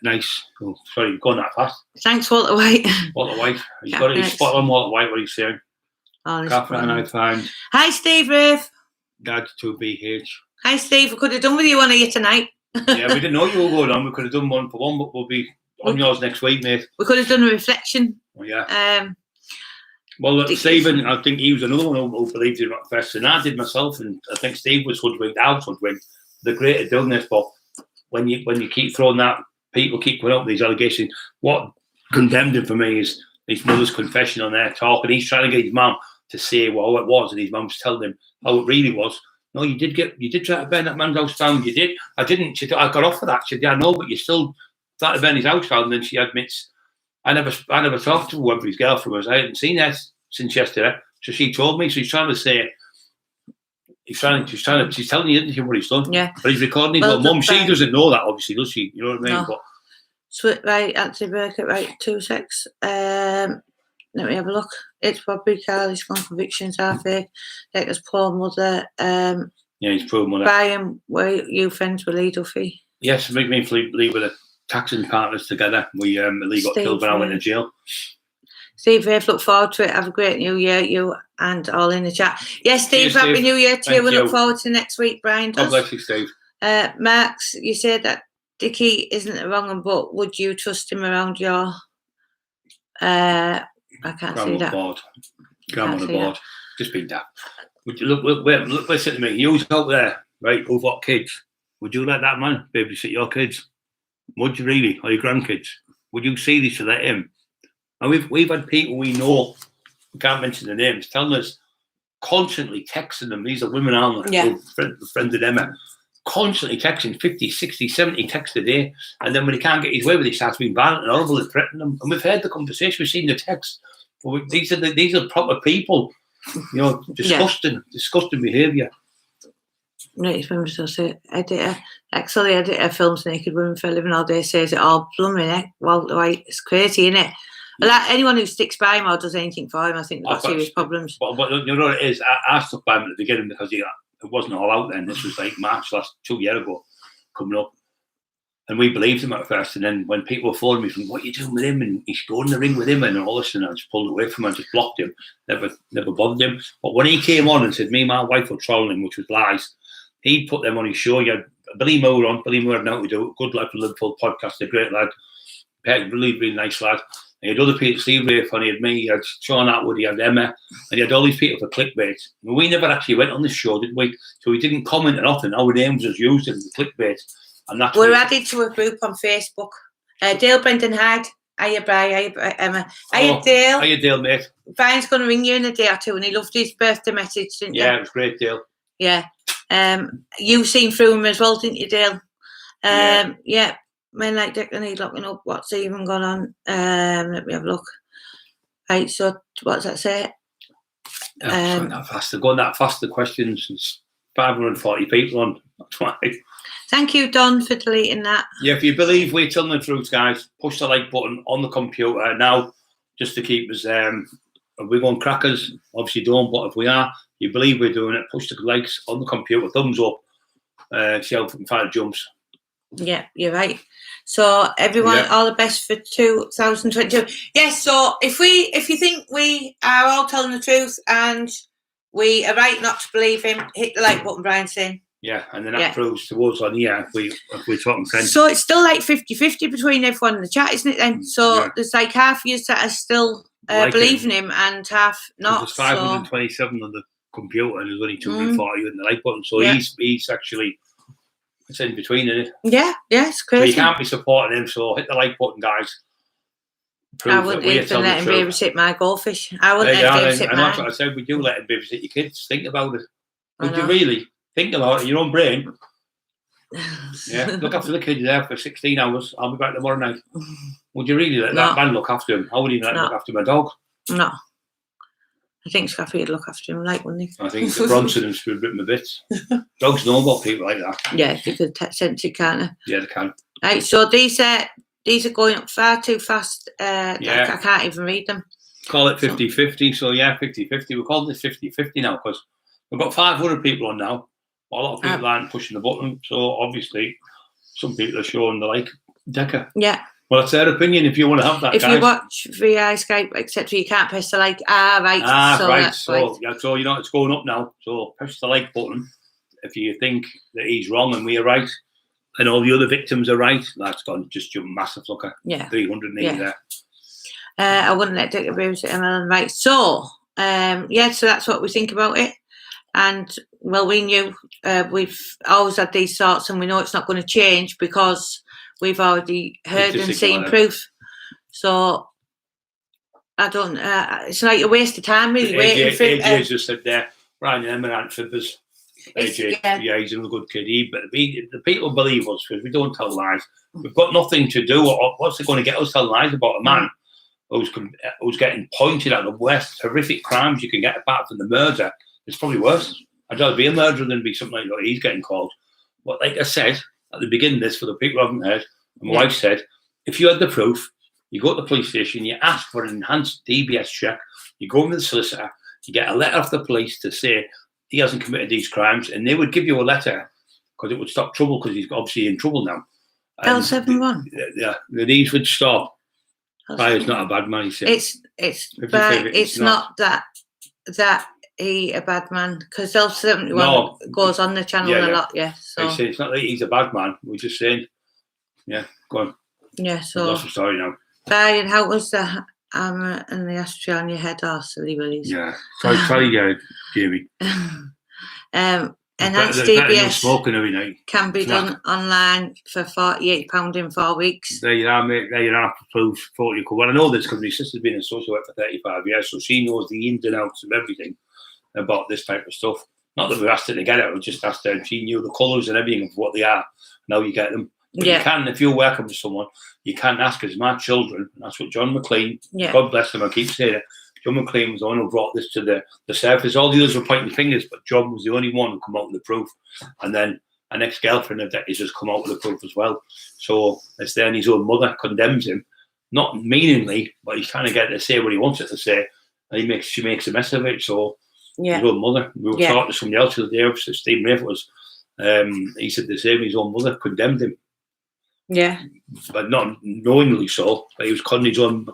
nice. Oh, sorry, you're going that fast. Thanks, Walter White. Walter White. He's got it. He's spot on, Walter White, what he's saying. Catherine, I find. Hi, Steve Rafe. Dad to BH. Hi, Steve. We could have done with you on here tonight. Yeah, we didn't know you were going on. We could have done one for one, but we'll be on yours next week, mate. We could have done a reflection. Oh, yeah. Well, Stephen, I think he was another one who believed in at first, and I did myself, and I think Steve was hoodwinked. I was hoodwinked. They're great at doing this, but when you keep throwing that, people keep putting up these allegations. What condemned him for me is his mother's confession on there talking. He's trying to get his mum to say how it was, and his mum's telling him how it really was. No, you did try to burn that man's house down. You did. I didn't. I got off of that. She said, yeah, I know, but you still tried to burn his house down. And then she admits, I never talked to whoever his girlfriend was. I hadn't seen her since yesterday. So she told me. So he's trying to say. She's telling you, isn't she, what he's done? Yeah. But he's recording his mum. She doesn't know that, obviously, does she? You know what I mean? No. But Sweet, right, Anthony Burkett, right, 26. Let me have a look. It's Bobby Carly's convictions are fake. Decker's poor mother. Yeah, his poor mother. Brian, were you friends with Lee Duffy? Yes, me and Lee were the taxing partners together. Lee got killed when I went to jail. Steve, look forward to it. Have a great New Year, you and all in the chat. Yes, Steve, happy New Year to you. We look forward to next week, Brian. God bless you, Steve. Max, you said that Dickie isn't a wrong one, but would you trust him around your... I can't see that. Grandma on the board. Just been that. Look, listen to me. You out there, right, who've got kids. Would you let that man babysit your kids? Would you really? Or your grandkids? Would you see this to let him? And we've had people we know, we can't mention the names, telling us, constantly texting them. These are women, aren't they? Yeah. Friends of Emma. Constantly texting 50, 60, 70 texts a day. And then when he can't get his way with it, he starts being violent and horrible and threatening them. And we've heard the conversation, we've seen the text. These are proper people. You know, disgusting behaviour. Right, editor. Actually, editor films naked women for a living all day, says it all blooming, eh? Well, right, it's crazy, isn't it? Well, anyone who sticks by him or does anything for him, I think they've got serious problems. But you know what it is? I stuck by him at the beginning because it wasn't all out then. This was like March 2 years ago, coming up. And we believed him at first. And then when people were phoning me from, what are you doing with him? And he's going in the ring with him and all this. And I just pulled away from him and just blocked him. Never bothered him. But when he came on and said, me and my wife were trolling him, which was lies, he put them on his show. He had Billy Moore on. Billy Moore had nothing to do. Good lad from Liverpool podcast. A great lad. Really nice lad. And he had other people, Steve Rafe, and he had me, he had Sean Atwood, he had Emma, and he had all these people for clickbait. And we never actually went on this show, did we? So we didn't comment on nothing. Our names was used in the clickbait. And that's we're added to a group on Facebook. Dale Brendan Hyde. Hiya, Brian. Hiya, Emma. Hiya, Dale. Hiya, Dale, mate. Brian's going to ring you in a day or two, and he loved his birthday message, didn't you? Yeah, it was great, Dale. Yeah. You seen through him as well, didn't you, Dale? Yeah. Men like Dick and he's looking up what's even gone on. Let me have a look. Right, so what's that say? That fast. They're going that fast. The questions. It's 540 people on. That's why. Thank you, Don, for deleting that. Yeah, if you believe we're telling the truth, guys, push the like button on the computer now, just to keep us. If we're going crackers, obviously don't. But if we are, you believe we're doing it, push the likes on the computer, thumbs up. See how far it jumps. Yeah, you're right. So everyone, all the best for 2022. Yes. So if you think we are all telling the truth and we are right not to believe him, hit the like button, Brian's saying. Yeah, and then that proves towards on here if we're talking sense. So it's still like 50-50 between everyone in the chat, isn't it then? So there's like half of you that are still believing him and half not. There's 527 on the computer and there's only 240 in the like button. So he's actually, it's in between, isn't it? Yeah, it's crazy. So you can't be supporting him, so hit the like button, guys. I wouldn't even let him babysit my goldfish. I wouldn't let him babysit mine. And that's what I said, we do let him babysit your kids. Think about it. Would you really? Think about it, your own brain. Yeah, look after the kids there for 16 hours. I'll be back tomorrow night. Would you really let that man look after him? I wouldn't even let him look after my dog. No. I think Scrappy would look after him, wouldn't he? I think the Bronson and would rip him a bit. Dogs know about people like that. Yeah, they could sense it, can't they? Yeah, they can. Right, so these are going up far too fast. I can't even read them. Call it 50-50. So, 50-50. We're calling this 50-50 now because we've got 500 people on now. A lot of people aren't pushing the button, so obviously some people are showing the like Decker. Yeah. Well, it's their opinion if you want to have that, if you watch VI, Skype, etc., you can't press the like. Right. Right. So you know it's going up now. So press the like button if you think that he's wrong and we are right and all the other victims are right. That's gone just jump massive. Look at 380 there. I wouldn't let Dick abuse it, right. So, so that's what we think about it. And, well, we knew we've always had these thoughts and we know it's not going to change because we've already heard and seen proof. So, I don't, it's like a waste of time, really, waiting for it. AJ just said there, Brian Emerant Fibbers. AJ, he's a good kid. The people believe us because we don't tell lies. We've got nothing to do. What's it going to get us telling lies about a man who's getting pointed at the worst horrific crimes you can get apart from the murder? It's probably worse. I'd rather be a murderer than be something like what he's getting called. But like I said at the beginning of this, for the people who haven't heard, my wife said, if you had the proof, you go to the police station, you ask for an enhanced DBS check, you go with the solicitor, you get a letter off the police to say he hasn't committed these crimes, and they would give you a letter because it would stop trouble because he's obviously in trouble now. L71. These would stop. Brian's not a bad man, he said. It's not that he a bad man because L71 goes on the channel a lot. So it's not that he's a bad man. We're just saying, go on. Yeah, so that's the story now. Brian, how was the hammer and the ashtray on your head? Silly willies. Yeah, sorry, Jamie. Enhanced DBS smoking every night can be done online for £48 in 4 weeks. There you are, mate. There you are, proof for you. Well, I know this because my sister's been in social work for 35 years, so she knows the ins and outs of everything about this type of stuff. Not that we asked her to get it, we just asked her, and she knew the colours and everything of what they are. Now you get them. But you can, if you're working with someone, you can ask as my children, and that's what John McLean, God bless him, I keep saying it, John McLean was the one who brought this to the surface. All the others were pointing fingers, but John was the only one who come out with the proof. And then an ex-girlfriend of Dickie's has come out with the proof as well. So it's then his own mother condemns him, not meaningly, but he's trying to get to say what he wants it to say, and she makes a mess of it. So his own mother. We were talking to somebody else the other day, Steve Rafe was. He said the same. His own mother condemned him. Yeah, but not knowingly so. But he was calling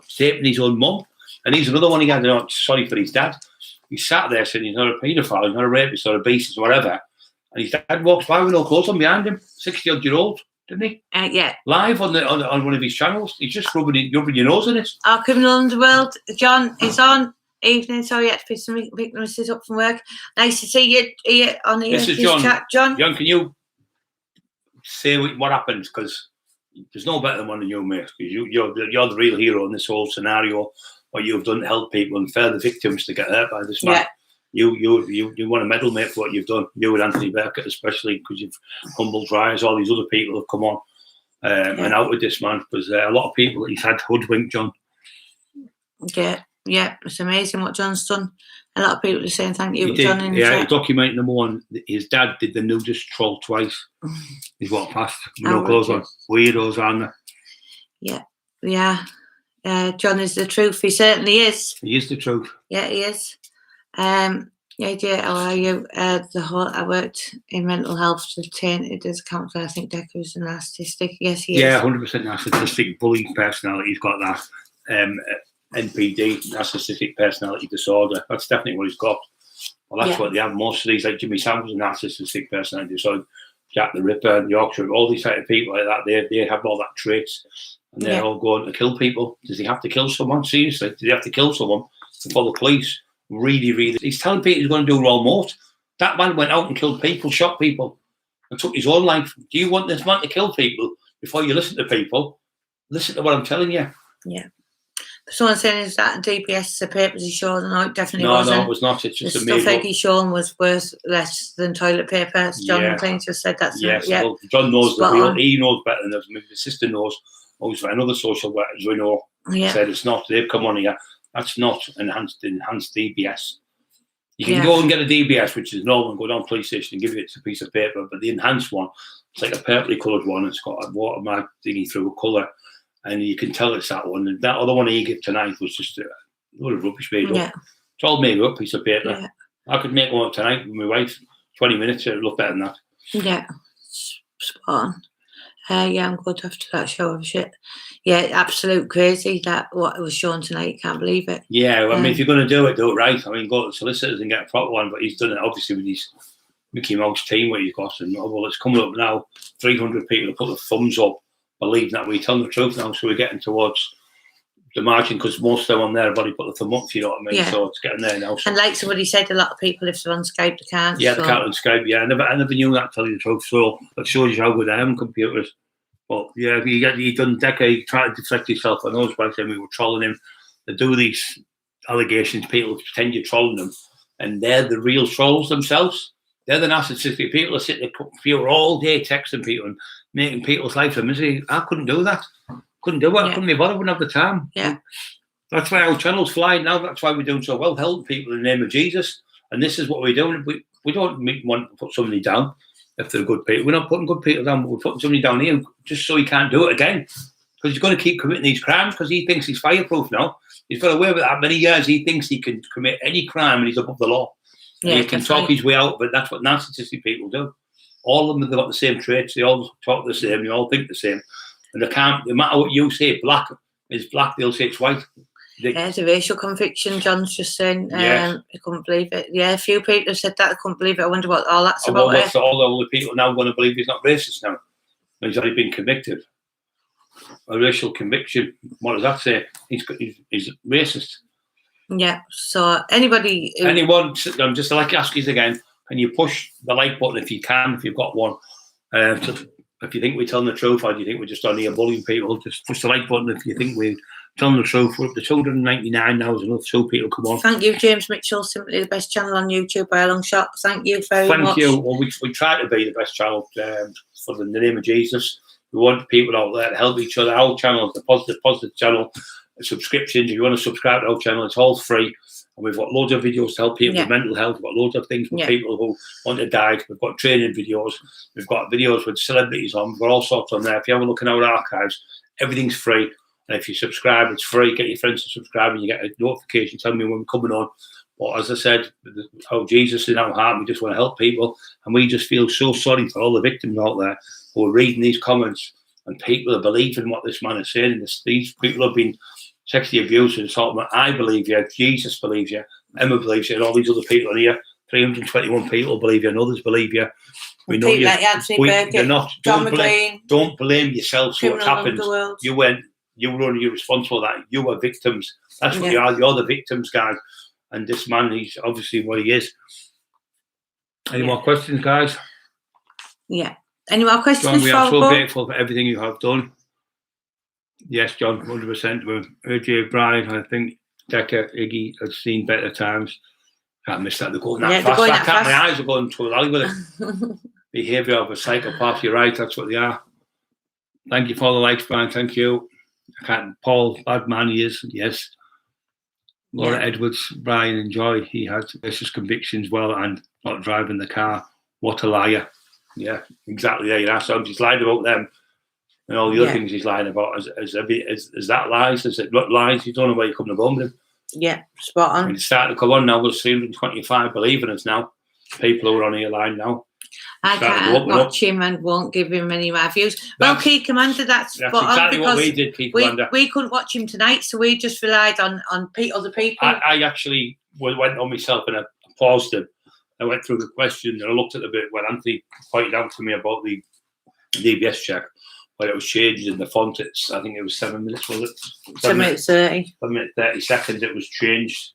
taping his own mum. And he's another one he had. Sorry for his dad. He sat there saying he's not a paedophile, he's not a rapist or a beast or whatever. And his dad walks by with no clothes on behind him, 60-odd-year-old, didn't he? Live on one of his channels. He's just rubbing your nose in it. Our Criminal Underworld, John is on. Evening, sorry, I had to pick some weaknesses up from work. Nice to see you here on the this is John. Chat, John. John, can you say what happened? Because there's no better than one of you, mate. Because you're the real hero in this whole scenario. What you've done to help people and fair the victims to get hurt by this man. You want a medal, mate, for what you've done. You and Anthony Burkett, especially because you've humbled Rise. All these other people have come on and out with this man because a lot of people he's had hoodwinked, John. Yeah. Yeah, it's amazing what John's done. A lot of people are saying thank you, John. Yeah, document number one. His dad did the nudist troll twice. He's walked past with no clothes on. Weirdos, aren't they? Yeah. John is the truth. He certainly is. He is the truth. Yeah, he is. Yeah, how are you? I worked in mental health to tainted as a counsellor. I think Dickie was a narcissistic. Yes, he is. Yeah, 100% narcissistic, bullying personality. He's got that NPD, narcissistic personality disorder. That's definitely what he's got. Well, that's what they have. Most of these, like Jimmy Sam, was a narcissistic personality disorder. Jack the Ripper, Yorkshire, all these type of people like that, they have all that traits, and they're all going to kill people. Does he have to kill someone? Seriously, does he have to kill someone before the police? Really, he's telling people he's going to do Roll Mort. That man went out and killed people, shot people, and took his own life. Do you want this man to kill people before you listen to people? Listen to what I'm telling you. Yeah. Someone saying, is that DBS the papers he showed? No, it definitely wasn't. No, it was not. It's just the stuff Higgie shown was worth less than toilet paper. As John McLean just said that. Yes, well, John knows the real. He knows better than us. My sister knows. Obviously, another social workers we know said it's not. They've come on here. That's not enhanced DBS. You can go and get a DBS, which is normal, and go down to the police station and give it a piece of paper. But the enhanced one, it's like a purpley coloured one. It's got a watermark thingy through a colour, and you can tell it's that one. And that other one he gave tonight was just a load of rubbish made up. It's all made up, piece of paper. Yeah. I could make one up tonight with my wife. 20 minutes, it would look better than that. Yeah, spot on. I'm good after that show of shit. Yeah, absolute crazy that what was shown tonight. Can't believe it. Yeah, well, I mean, if you're going to do it right. I mean, go to the solicitors and get a proper one. But he's done it obviously with his Mickey Mouse team where he's got. And well, it's coming up now. 300 people have put their thumbs up, believing that we're telling the truth now. So we're getting towards the margin because most of them on there have already put the thumb up. If you know what I mean? Yeah. So it's getting there now. So. And like somebody said, a lot of people, if they're on Skype, they can't. Yeah, they can't on Skype. Yeah, I never knew that. To tell you the truth. So that shows you how good I am computers. But yeah, you done Dickie, you try to deflect yourself. I know it's by saying we were trolling him. They do these allegations, people pretend you're trolling them, and they're the real trolls themselves. They're the narcissistic people that sit in the computer all day texting people and making people's lives a misery. I couldn't do that. Couldn't do it. I couldn't be bothered. Wouldn't have the time. Yeah. That's why our channel's flying now. That's why we're doing so well, helping people in the name of Jesus. And this is what we're doing. We don't want to put somebody down. If they're good people, we're not putting good people down, but we're putting somebody down here just so he can't do it again. Because he's going to keep committing these crimes because he thinks he's fireproof now. He's got away with that many years. He thinks he can commit any crime and he's above the law. Yeah, he can talk his way out, but that's what narcissistic people do. All of them have got the same traits. They all talk the same. They all think the same. And they can't, no matter what you say, black is black, they'll say it's white. It's a racial conviction, John's just saying. I couldn't believe it. Yeah, a few people have said that. I couldn't believe it. I wonder what all that's about. What's all the people now going to believe he's not racist now? He's already been convicted. A racial conviction. What does that say? He's racist. Yeah. So anyone, I'm just like to ask you again, can you push the like button if you can, if you've got one? If you think we're telling the truth, or do you think we're just on here bullying people, just push the like button if you think we're telling the truth. We're up to 299 now. There's another 2 people come on. Thank you, James Mitchell. Simply the best channel on YouTube by a long shot. Thank you very much. Thank you. Well, we try to be the best channel for the name of Jesus. We want people out there to help each other. Our channel is the positive channel. Subscriptions, if you want to subscribe to our channel, it's all free. And we've got loads of videos to help people with mental health. We've got loads of things for people who want to die. We've got training videos. We've got videos with celebrities on. We've got all sorts on there. If you have a look in our archives, everything's free. And if you subscribe, it's free. Get your friends to subscribe and you get a notification telling me when we're coming on. But as I said, Jesus is in our heart. We just want to help people. And we just feel so sorry for all the victims out there who are reading these comments and people are believing what this man is saying. These people have been sexually abused and talking about, I believe you, Jesus believes you, Emma believes you, and all these other people in here. 321 people believe you and others believe you. We know you. They're not. Don't blame yourself for what happened. You were only responsible for that. You were victims. That's what you are. You're the victims, guys. And this man, he's obviously what he is. Any more questions, guys? Yeah. Any more questions? John, we are so grateful for everything you have done. Yes, John, 100%. With AJ, Brian, I think Decker, Higgie have seen better times. Can't miss that. They're going that fast. My eyes are going to a alley with it. Behaviour of a psychopath. You're right. That's what they are. Thank you for the likes, Brian. Thank you. Paul, bad man he is. Yes. Laura Edwards, Brian and Joy, he had vicious convictions well and not driving the car. What a liar. Yeah, exactly. There you are. So he's lied about them and all the other things he's lying about. Is that lies? Is it not lies? You don't know where you're coming from with him. Yeah, spot on. And it's starting to come on now. There's 325 believing us now. People who are on here line now. I can't watch him and won't give him any of my views. Well, Key Commander, that's exactly what we did, Key Commander. We couldn't watch him tonight, so we just relied on other people. I actually went on myself and I paused him. I went through the question and I looked at the bit when Anthony pointed out to me about the DBS check, where it was changed in the font. I think it was 7 minutes, was it? 7 minutes 30. 7 minutes 30 seconds. It was changed.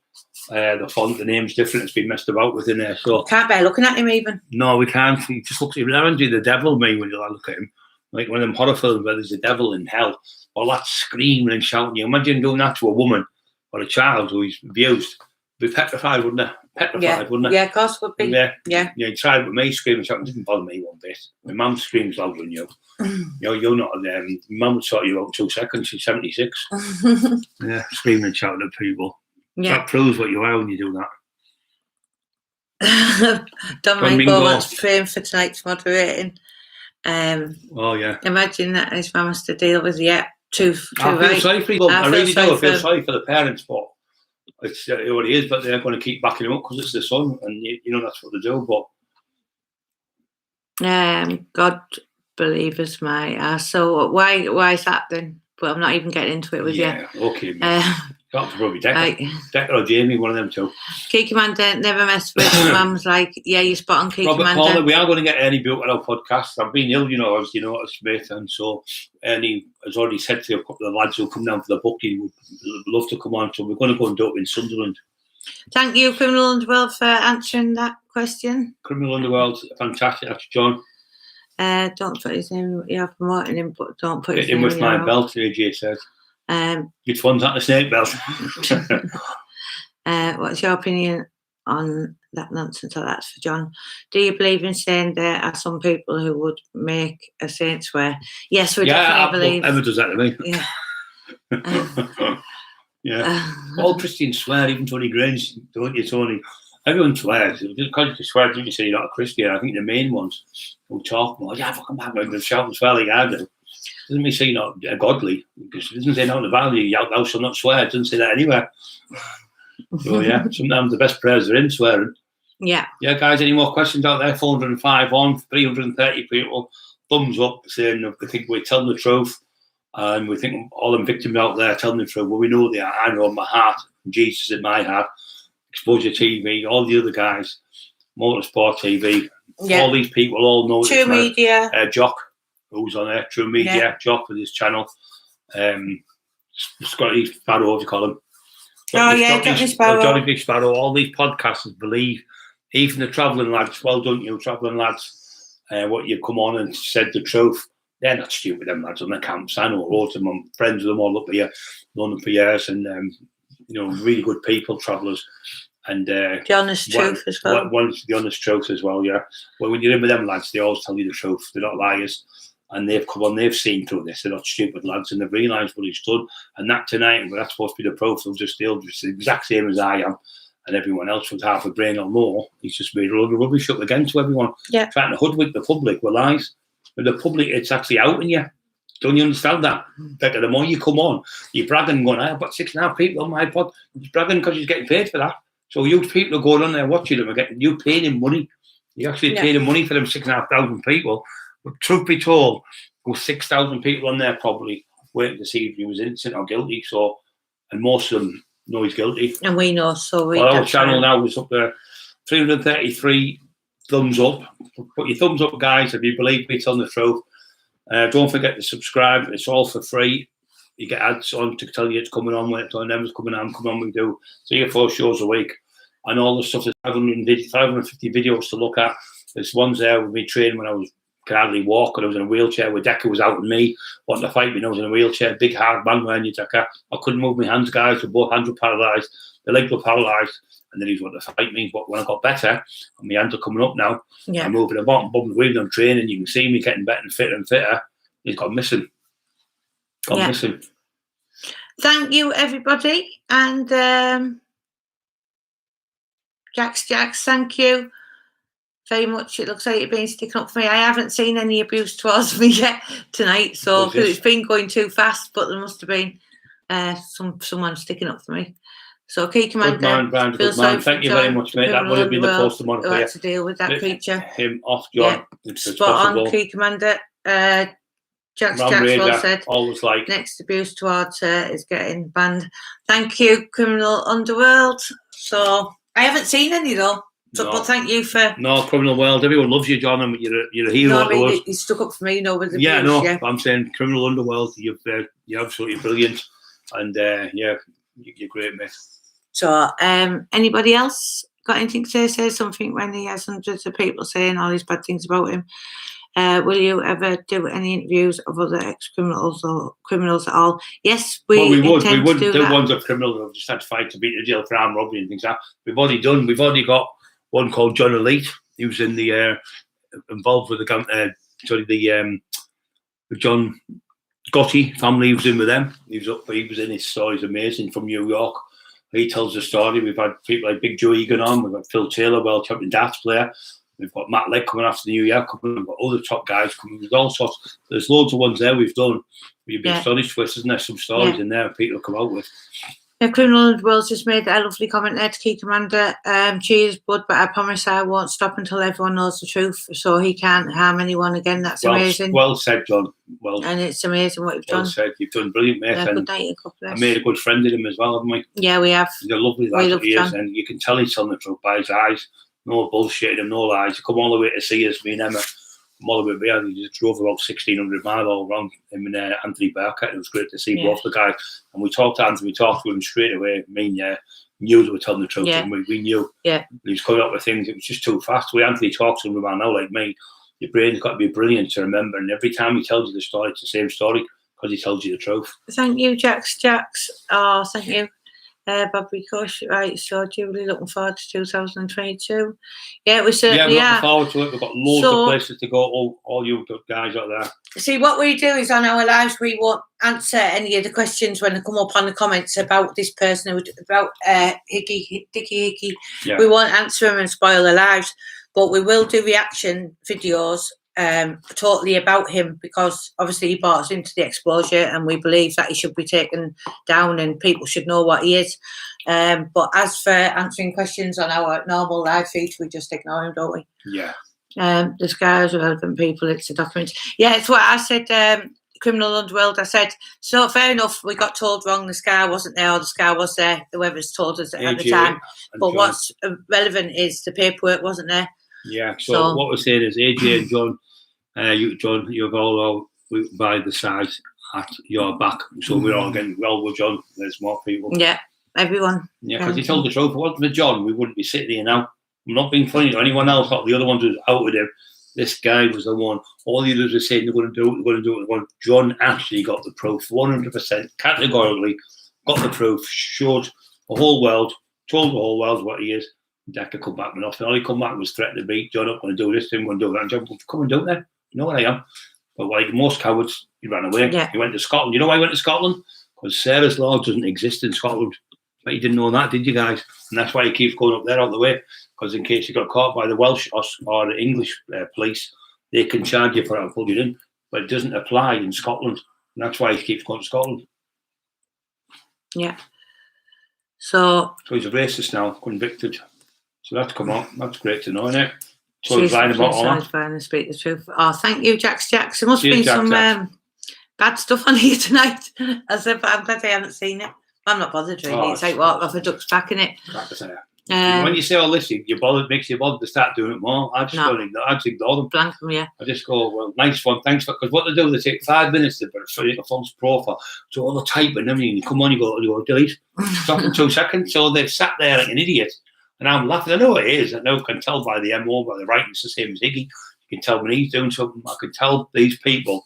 The font, the name's different. It's been messed about within there. So can't bear looking at him even. No, we can't. He just looks. He reminds me of the devil. Me when you look at him, like one of them horror films where there's a devil in hell. All that screaming and shouting. You imagine doing that to a woman or a child who is abused. Be petrified, wouldn't it? Petrified, wouldn't it? Yeah, of course would be. Yeah. You tried with me screaming, shouting. It didn't bother me one bit. My mum screams louder than you. You're not. Mum would sort you out in 2 seconds. She's 76. Yeah, screaming and shouting at people. Yeah. That proves what you are when you do that. Domingo wants fame for tonight's moderating. Oh yeah. Imagine that his mum has to deal with too I right. feel sorry for people. I really do. I feel sorry for the parents, but it's what it is. But they're going to keep backing him up because it's the son, and you know that's what they do. But God believers, my ass. So why is that then? But I'm not even getting into it with you. Yeah, okay. Got to probably Decker or Jamie, one of them two. Key Commander never messed with mum's like, yeah, you're spot on, Key Commander. Paula, we are going to get Ernie built on our podcast. I've been ill, as you know, Smith, and so Ernie has already said to a couple of lads who'll come down for the booking, would love to come on. So we're going to go and do it in Sunderland. Thank you, Criminal Underworld, for answering that question. Criminal Underworld, fantastic. That's John. Don't put his name. You have promoting him, but don't put his name. Get in with my belt, AJ says. Which one's at the snake belt? What's your opinion on that nonsense? So that's for John. Do you believe in saying there are some people who would make a saint swear? Yes, we definitely believe. Emma does that to me. Yeah. Yeah. All Christians swear, even Tony Grange, don't you, Tony? Everyone swears. Because you swear, don't you say you're not a Christian? I think the main ones who talk more, fucking bad, and shout and swear like I do. Doesn't mean say you're not godly. Because it doesn't say no in the Bible, thou shalt not swear. It doesn't say that anywhere. So yeah, sometimes the best prayers are in swearing. Yeah. Yeah, guys, any more questions out there? 405 on, 330 people. Thumbs up saying they think we're telling the truth. And we think all them victims out there telling the truth. Well, we know they are. I know in my heart. Jesus in my heart. Exposure TV, all the other guys. Motorsport TV. Yeah. All these people all know. True Media. Jock, who's on there. True Media. Yeah. Jock with his channel. Scotty Sparrow, what do you call him? Johnny Sparrow. Johnny Big Sparrow. All these podcasters believe, even the travelling lads, well done you, travelling lads, what you come on and said the truth. They're not stupid, them lads on the camps. I know loads of them. I'm friends with them all up here, known them for years, and really good people, travellers. And the honest truth as well. One's the honest truth as well, yeah. Well, when you're in with them lads, they always tell you the truth. They're not liars. And they've come on, they've seen through this. They're not stupid lads, and they've realised what he's done. And that tonight, well, that's supposed to be the proof. They'll just the exact same as I am, and everyone else with half a brain or more. He's just made a load of rubbish up again to everyone. Yeah. Trying to hoodwink the public with lies. But the public, it's actually outing you. Don't you understand that? Becca, the more you come on, you're bragging, going, I've got 6.5 people on my pod. He's bragging because he's getting paid for that. So you people are going on there watching him and getting you paying him money. You actually paying him money for them 6,500 people. But truth be told, there were 6,000 people on there probably waiting to see if he was innocent or guilty. So, and most of them know he's guilty. And we know, so we. Well, our channel now is up there, 333 thumbs up. Put your thumbs up, guys, if you believe me telling the truth. Don't forget to subscribe. It's all for free. You get ads on to tell you it's coming on, when it's on, it's coming on. We do 3 or 4 shows a week. And all the stuff, there's 550 videos to look at. There's ones there with me training when I could hardly walk, and I was in a wheelchair where Decker was out and me wanting to fight me, and I was in a wheelchair, big hard man wearing your Decker. I couldn't move my hands, guys, with both hands were paralysed. The legs were paralysed, and then he was wanting to fight me. But when I got better, and my hands are coming up now, I'm moving about, bumping, weaving, I'm training, you can see me getting better and fitter, he's gone missing. Missing. Thank you, everybody, and Jax, thank you very much. It looks like you've been sticking up for me. I haven't seen any abuse towards me yet tonight, so because it's been going too fast, but there must have been someone sticking up for me. So, Key Commander, good man, Brian, good man. Thank you very much, mate. That would have been the post tomorrow for you. To deal with that creature. Him off, John. Yeah. Spot on, Key Commander. Jax well said. Always like next abuse towards her is getting banned. Thank you, Criminal Underworld. So I haven't seen any though. So, no. But thank you for Criminal World. Everyone loves you, John, and you're a hero. No, I mean, you stuck up for me, with the yeah, abuse, no. Yeah. I'm saying Criminal Underworld. You're absolutely brilliant, and you're great, mate. So, anybody else got anything to say something when he has hundreds of people saying all these bad things about him? Will you ever do any interviews of other ex-criminals or criminals at all? Yes, we would. We wouldn't do ones of criminals who've just had to fight to beat the jail for armed robbery and things like that. We've already got one called John Elite, who's in the involved with the John Gotti family. He was in with them. He was in. His story's amazing, from New York. He tells the story. We've had people like Big Joe Egan on. We've got Phil Taylor, world champion darts player. We've got Matt Legg coming after the New Year coming. We've got other top guys coming. There's all sorts. There's loads of ones there we've done. You'd be astonished with, isn't there? Some stories in there people come out with. Yeah, Criminal World's just made a lovely comment there to Key Commander. Cheers, bud, but I promise I won't stop until everyone knows the truth, so he can't harm anyone again. That's amazing. Well said, John. Well, and it's amazing what you've done. Well said. You've done brilliant, mate. Yeah, and I made a good friend of him as well, haven't we? Yeah, we have. He's a lovely lad he is, and you can tell he's telling the truth by his eyes. No bullshit and no lies. You come all the way to see us, me and Emma. From all the way there. He just drove about 1,600 miles all around him and Anthony Burkett. It was great to see both the guys. And we talked to Anthony, we talked to him straight away. Me and knew they were telling the truth. And we knew he was coming up with things. It was just too fast. The way Anthony talks to him about now, like me, your brain's got to be brilliant to remember. And every time he tells you the story, it's the same story because he tells you the truth. Thank you, Jax. Oh, thank you. Bobby Cush, right, so Julie, looking forward to 2022. Yeah, we certainly are. Looking forward to it. We've got loads of places to go, all you guys out there. See, what we do is on our lives, we won't answer any of the questions when they come up on the comments about this person, about Dickie Higgie. Yeah. We won't answer them and spoil their lives, but we will do reaction videos totally about him, because obviously he brought us into the exposure and we believe that he should be taken down and people should know what he is. But as for answering questions on our normal live feed, we just ignore him, don't we? Yeah. The scars are relevant people, it's a document. Yeah, it's what I said, Criminal Underworld. I said, so fair enough, we got told wrong, the scar wasn't there or the scar was there, whoever's told us at the time. But what's relevant is the paperwork wasn't there. Yeah, so what we're saying is AJ and John, you've all by the side at your back. So we're all getting well with John. There's more people. Yeah, everyone. Yeah, because he told the truth. If it wasn't for John, we wouldn't be sitting here now. I'm not being funny to anyone else, not the other ones who outed him. This guy was the one. All the others were saying they're going to do it, they're going to do it. John actually got the proof, 100%, categorically, got the proof, showed the whole world, told the whole world what he is. Decker come back with nothing. All he come back was threatening to beat John up, going to do this, I'm going to do that. And John, come and do it then. You know what I am. But like most cowards, he ran away. Yeah. He went to Scotland. You know why he went to Scotland? Because Sarah's law doesn't exist in Scotland. But you didn't know that, did you guys? And that's why he keeps going up there all the way. Because in case you got caught by the Welsh or the English police, they can charge you for it and pull you in. But it doesn't apply in Scotland. And that's why he keeps going to Scotland. Yeah. So he's a racist now, convicted. So that's come on. That's great to know, isn't it? So he's lying about all that. And speak the truth. Oh, thank you, Jax. There must have been some bad stuff on here tonight. As if I'm glad I haven't seen it. I'm not bothered really. It's like walk off a duck's back, innit? When you say all this, makes you bother to start doing it more. I just ignore them. Blank them, yeah. I just go, well, nice one, thanks for, because what they do, they take 5 minutes to create a false profile. So all the typing and everything, you come on, you go delete. Stop in 2 seconds. So they've sat there like an idiot. And I'm laughing. I know it is. I know I can tell by the MO, by the writing. It's the same as Higgie. You can tell when he's doing something. I can tell these people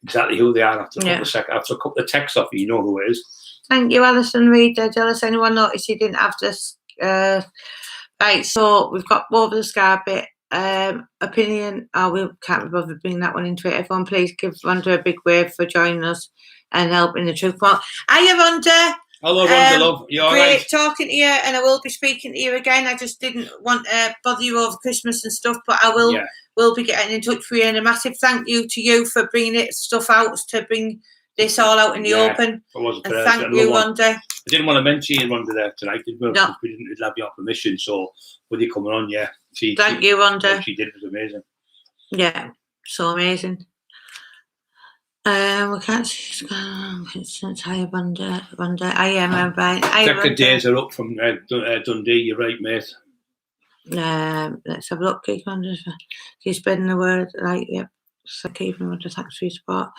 exactly who they are after a couple of texts off you know who it is. Thank you, Alison Reid. Jealous anyone noticed you didn't have this? Right, so we've got over the scar bit. Opinion. We can't be bothered bringing that one into it. Everyone, please give Rhonda a big wave for joining us and helping the truth part. Hiya, Rhonda. Hello, Rhonda, love. You all great right? talking to you, and I will be speaking to you again. I just didn't want to bother you over Christmas and stuff, but I will be getting in touch with you. And a massive thank you to you for bringing it stuff out to bring this all out in the open. And thank you, Rhonda. I didn't want to mention you, Rhonda, there tonight, did we? No. We didn't have your permission, so with you coming on, thank you, Rhonda. What she did was amazing. Yeah, so amazing. We can't see it's higher Rhonda. I am right. Second days are up from Dundee. You're right, mate. Let's have a look. Keep spreading the word. Right, yep. So keeping with the thanks for your support.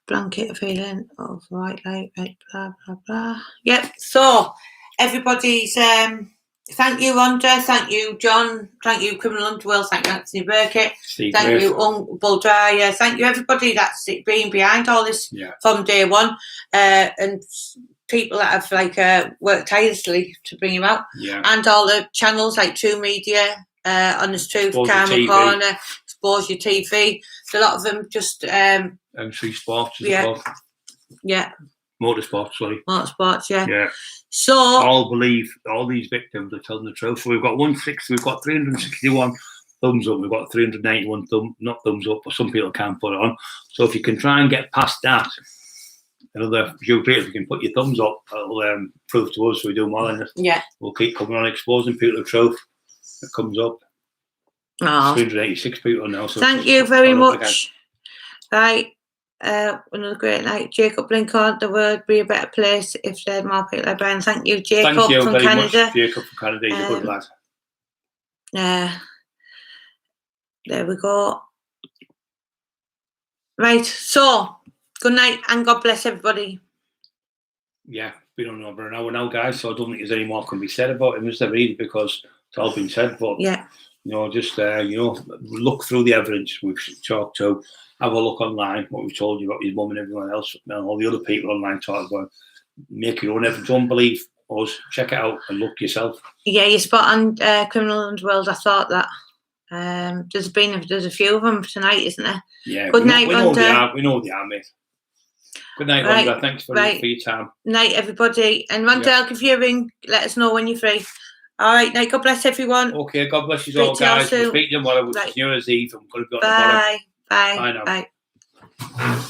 Blanket feeling of right, blah blah blah. Yep. So everybody's thank you, Rhonda. Thank you, John. Thank you, Criminal Underworld. Thank you, Anthony Burkett. Thank you, Uncle Dyer. Thank you, everybody that's been behind all this from day one, and people that have worked tirelessly to bring him out, and all the channels like True Media, Honest Truth, Karma Corner, Expose Your TV. So a lot of them just M3 Sports, Motorsports, sorry. Motorsports, yeah. So all believe all these victims are telling the truth. So we've got 361 thumbs up. We've got 391 not thumbs up, but some people can't put it on. So if you can try and get past that, another few people, if you can put your thumbs up, it'll prove to us we do well in it. Yeah. We'll keep coming on, exposing people the truth. It comes up. 386 people now. So thank you very much. Right. Another great night. Jacob Blinkhorn, the world be a better place if there had more people like Brian. Thank you, Jacob from Canada. Much, Jacob from Canada. He's a good lad. There we go. Right. So, good night and God bless everybody. Yeah, been on over an hour now, guys. So I don't think there's any more can be said about him, is there really? Because it's all been said. But just look through the evidence we've talked to. Have a look online, what we've told you about his mum and everyone else, and all the other people online talk about. Make your own evidence. Don't believe us. Check it out and look yourself. Yeah, you're spot on, Criminal Underworld. I thought that. There's a few of them tonight, isn't there? Yeah. Good night, Rhonda. We know they are, mate. Good night, Rhonda. Thanks for your time. Night, everybody. And Rhonda, I'll give you a ring. Let us know when you're free. All right, night. God bless everyone. Okay, God bless you all, guys. We'll speak to you tomorrow. It's New Year's Eve. I'm going to go to the bottom. Bye. Bye now. Bye.